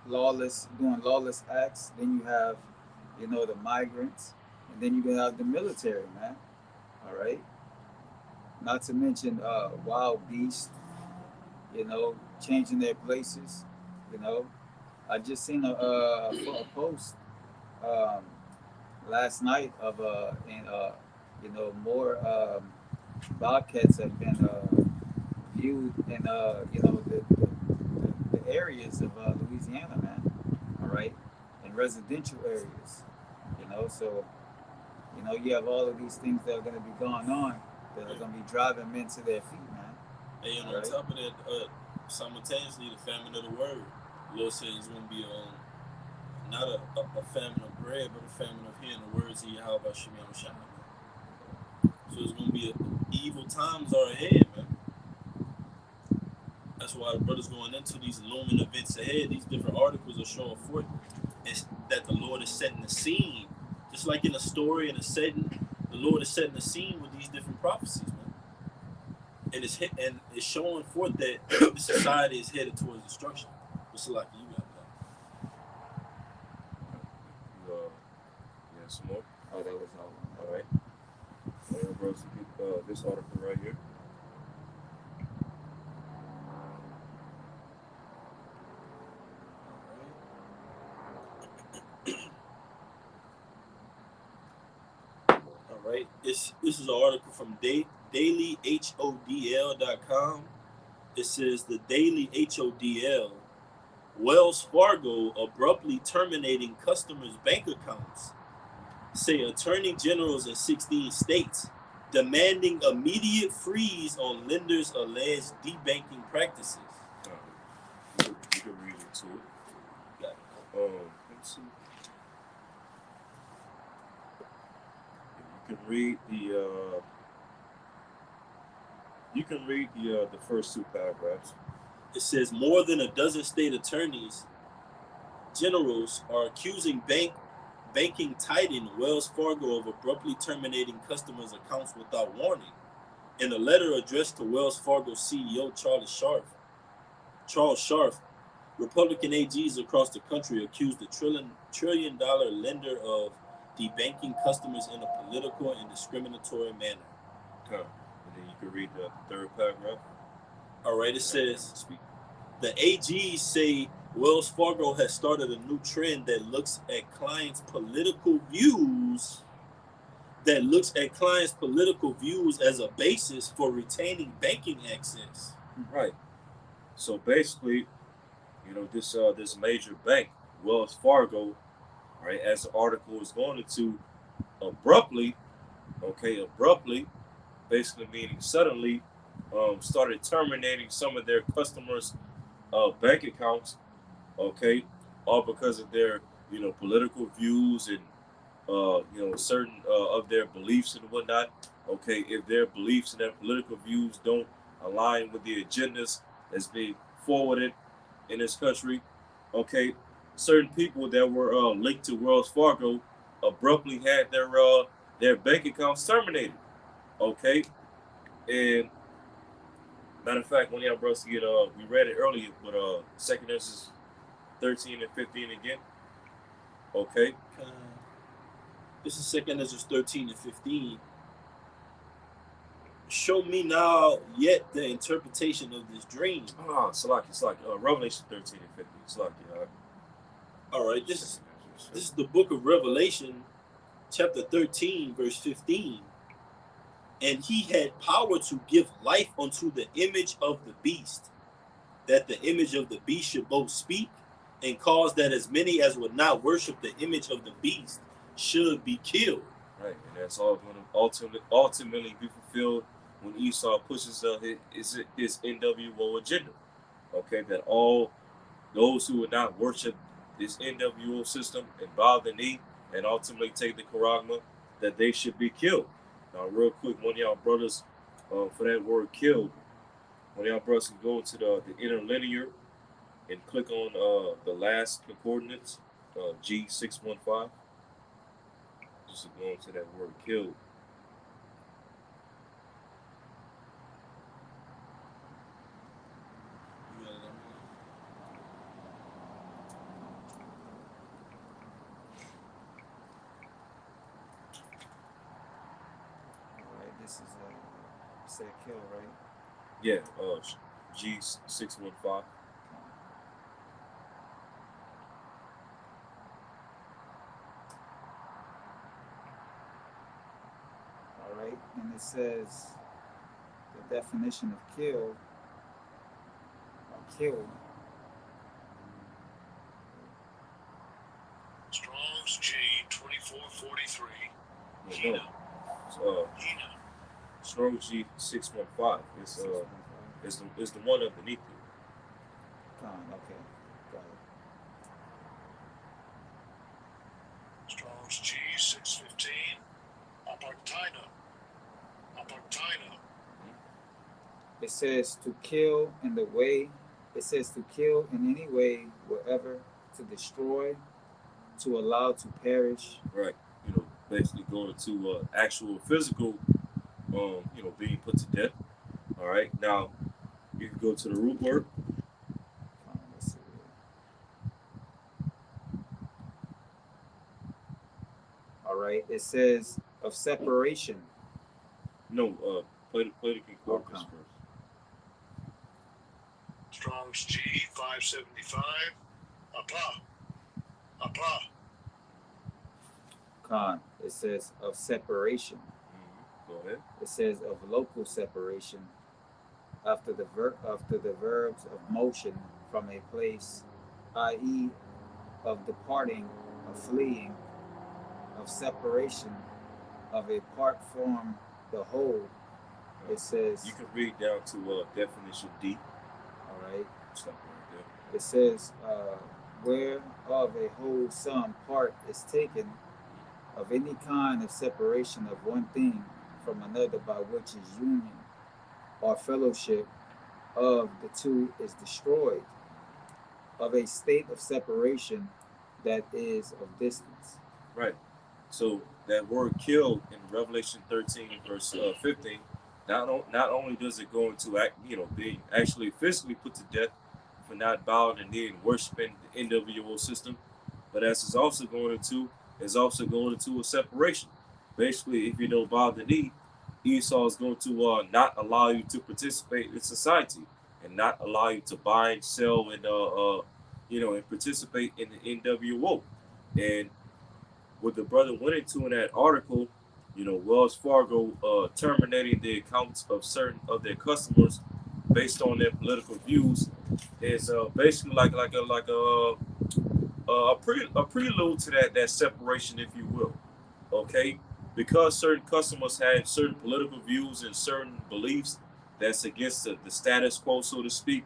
doing lawless acts. Then you have, the migrants, and then you have the military, man. All right. Not to mention wild beasts, changing their places. I just seen a post last night of more bobcats have been viewed in the areas of Louisiana, man. All right, in residential areas. So you have all of these things that are going to be going on that are going to be driving men to their feet, man. And on Right. top of that, simultaneously, the famine of the word. The Lord says it's going to be not a famine of bread, but a famine of hearing the words of Yahweh Shemi Shai. So it's going to be evil times are ahead, man. That's why the brothers going into these looming events ahead. These different articles are showing forth that the Lord is setting the scene, just like in a story and a setting. The Lord is setting the scene with these different prophecies, man. And it's showing forth that the society is headed towards destruction. What's like you got that? Yeah, some more. Oh, that was all. All right. Bro, so get this article right here. All right. This is an article from dailyhodl.com. It says the Daily HODL, Wells Fargo abruptly terminating customers' bank accounts, say attorney generals in 16 states, demanding immediate freeze on lenders' alleged debanking practices. You can read into it. Let's see. You can read the first two paragraphs. It says more than a dozen state attorneys generals are accusing banking titan Wells Fargo of abruptly terminating customers' accounts without warning. In a letter addressed to Wells Fargo CEO Charles Scharf, Republican AGs across the country accused the trillion dollar lender of debanking customers in a political and discriminatory manner. And then you can read the third paragraph. All right, it says the AGs say Wells Fargo has started a new trend that looks at clients' political views as a basis for retaining banking access. Right. So basically, this major bank, Wells Fargo, right, as the article is going into, abruptly, basically meaning suddenly, started terminating some of their customers' bank accounts, okay, all because of their, political views and, certain of their beliefs and whatnot. Okay, if their beliefs and their political views don't align with the agendas that's being forwarded in this country, okay, certain people that were linked to Wells Fargo abruptly had their bank accounts terminated. Okay, and matter of fact, one of y'all brothers get we read it earlier, but Second Ezra 13 and 15 again. Okay. This is Second Ezra 13 and 15. Show me now yet the interpretation of this dream. It's like Revelation 13 and 15. It's like all right, this is the book of Revelation, chapter 13, verse 15. And he had power to give life unto the image of the beast, that the image of the beast should both speak and cause that as many as would not worship the image of the beast should be killed. Right, and that's all going to ultimately be fulfilled when Esau pushes his NWO agenda. Okay, that all those who would not worship this NWO system and bow the knee and ultimately take the charagma, that they should be killed. Now, real quick, one of y'all brothers, for that word killed, one of y'all brothers can go to the interlinear and click on the last coordinates, G615. Just to go into that word killed. This is say kill, right? Yeah, G615. All right, and it says the definition of kill or killed No, Strong G 615. It's the one underneath it. Okay. Got it. Strong's G 615. Apartina. It says to kill in the way. It says to kill in any way, wherever, to destroy, to allow to perish. Right. Basically going to actual physical, being put to death. All right. Now you can go to the root word. Let's see. All right. It says of separation. No, play the concordance Okay. first. Strong's G 575. Apa. Con. It says of separation. Go ahead. It says of local separation after the verbs of motion from a place, i.e., of departing, of fleeing, of separation, of a part from the whole. It says. You can read down to definition D. All right. Stop right there. It says where of a whole some part is taken of any kind of separation of one thing from another by which is union or fellowship of the two is destroyed, of a state of separation that is of distance. Right. So that word "kill" in Revelation 13 verse 15, not only does it go into being actually physically put to death for not bowing the knee and worshiping the NWO system, but as is also going into a separation. Basically, if you don't bow the knee, Esau is going to not allow you to participate in society and not allow you to buy and sell and participate in the NWO. And what the brother went into in that article, Wells Fargo terminating the accounts of certain of their customers based on their political views is basically a prelude to that separation, if you will. Okay, because certain customers have certain political views and certain beliefs that's against the status quo, so to speak.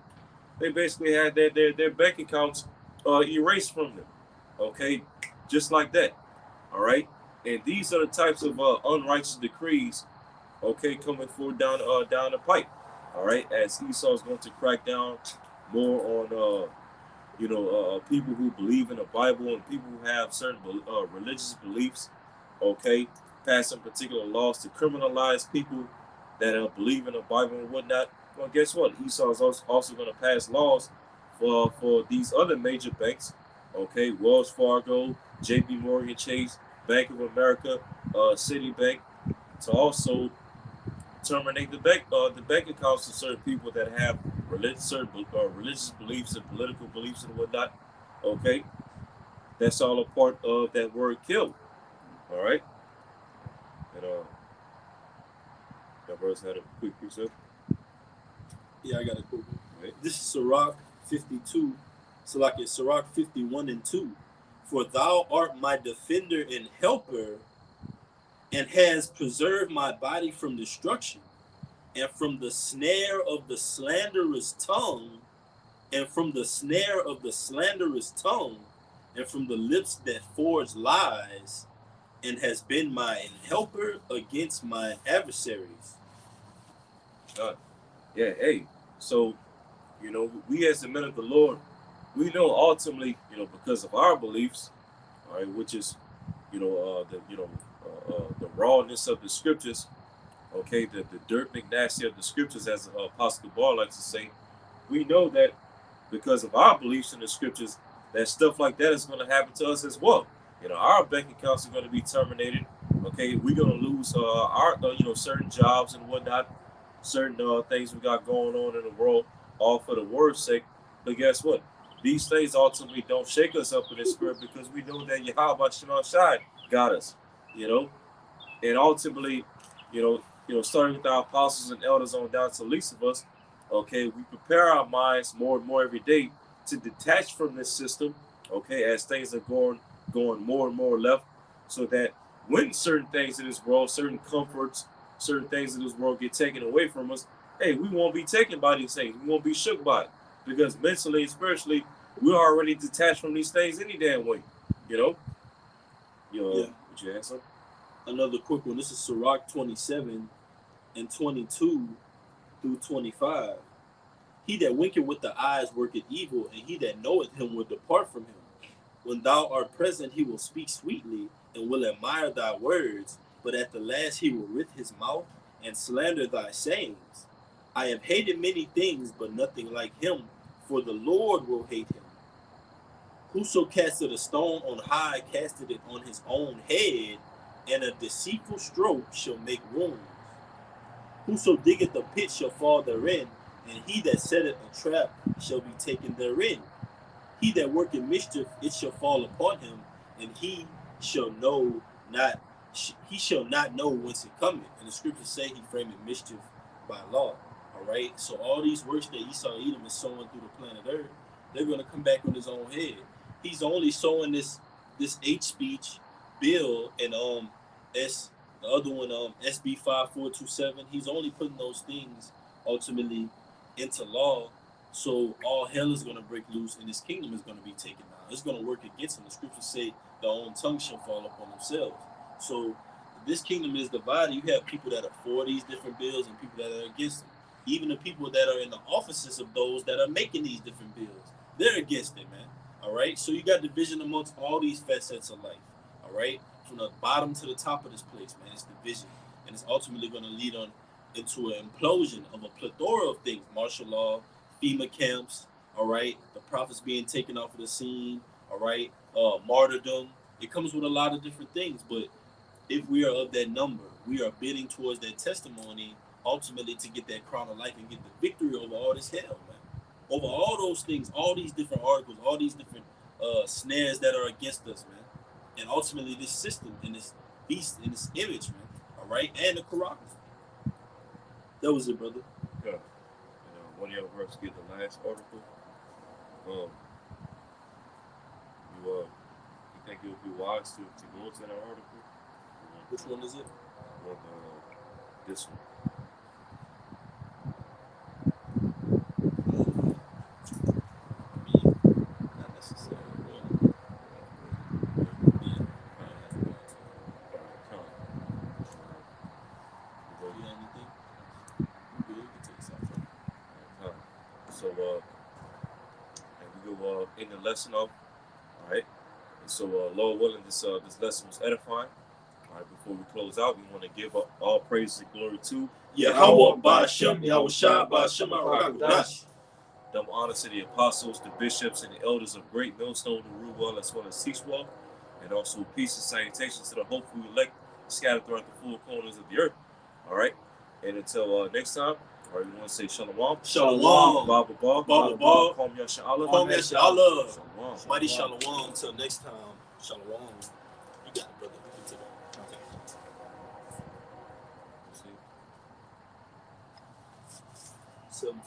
They basically had their bank accounts erased from them. Okay, just like that. All right, and these are the types of unrighteous decrees. Okay, coming forward down the pipe. All right, as Esau is going to crack down more on people who believe in the Bible and people who have certain religious beliefs. Okay, passing particular laws to criminalize people that believe in the Bible and whatnot. Well, guess what? Esau is also going to pass laws for these other major banks. Okay, Wells Fargo, J.P. Morgan Chase, Bank of America, Citibank, to also terminate the bank accounts of certain people that have religious beliefs and political beliefs and whatnot. Okay, that's all a part of that word "kill." All right, and that verse had a quick piece of. Yeah, I got a quick one. Right. This is Sirach 52, Sirach 51 and 2. For thou art my defender and helper, and has preserved my body from destruction, and from the snare of the slanderous tongue, and from the snare of the slanderous tongue, and from the lips that forge lies, and has been my helper against my adversaries. Yeah, hey, so we as the men of the Lord, we know ultimately, because of our beliefs, all right, which is, the rawness of the scriptures, okay, the dirt McNasty of the scriptures, as Apostle Bar likes to say, we know that because of our beliefs in the scriptures, that stuff like that is going to happen to us as well. Our bank accounts are going to be terminated. Okay, we're going to lose our certain jobs and whatnot, certain things we got going on in the world, all for the word's sake. But guess what? These things ultimately don't shake us up in the spirit because we know that Yahweh Shema Shai got us. And ultimately, starting with our apostles and elders on down to the least of us, okay, we prepare our minds more and more every day to detach from this system, okay, as things are going more and more left, so that when certain things in this world, certain comforts, certain things in this world get taken away from us, hey, we won't be taken by these things. We won't be shook by it. Because mentally and spiritually, we're already detached from these things any damn way. You know? Yeah. Would you ask something? Another quick one. This is Sirach 27 and 22 through 25. He that winketh with the eyes worketh evil, and he that knoweth him will depart from him. When thou art present, he will speak sweetly, and will admire thy words, but at the last he will writ his mouth, and slander thy sayings. I have hated many things, but nothing like him, for the Lord will hate him. Whoso casteth a stone on high casteth it on his own head, and a deceitful stroke shall make wounds. Whoso diggeth a pit shall fall therein, and he that setteth a trap shall be taken therein. He that worketh mischief, it shall fall upon him, and he shall not know whence it cometh. And the scriptures say he frameth mischief by law. All right. So all these works that Esau Edom is sowing through the planet Earth, they're going to come back on his own head. He's only sowing this hate speech bill and the other one SB 5427. He's only putting those things ultimately into law. So all hell is going to break loose, and his kingdom is going to be taken down. It's going to work against him. The scriptures say their own tongue shall fall upon themselves. So this kingdom is divided. You have people that are for these different bills and people that are against them. Even the people that are in the offices of those that are making these different bills, they're against it, man. All right. So you got division amongst all these facets of life. All right. From the bottom to the top of this place, man, it's division, and it's ultimately going to lead on into an implosion of a plethora of things: martial law, FEMA camps, all right, the prophets being taken off of the scene, all right, martyrdom. It comes with a lot of different things, but if we are of that number, we are bidding towards that testimony, ultimately to get that crown of life and get the victory over all this hell, man. Over all those things, all these different articles, all these different snares that are against us, man. And ultimately this system and this beast and this image, man. All right, and the choreography. That was it, brother. Yeah. And one of your verses get the last article. You think it would be wise to go into that article? Which one is it? This one. Not necessarily. So, and we go in the lesson of, all right. And so, Lord willing, this lesson was edifying. All right, before we close out, we want to give up all praise and glory to Yahweh Ba'Shem, Yahushua Ba'Shem HaRakadosh. Double honor to the apostles, the bishops, and the elders of Great Millstone, who rule well as well as teach well, and also peace and salutations to the hopeful elect scattered throughout the four corners of the earth. All right, and until next time, all right, we want to say shalom. Shalom. Baba Ba. Qom Yasha Allah. Qom Yasha Allah. Shalom. Mighty shalom. Until next time. Shalom. You got it, brother. We can take it. Okay. See. 7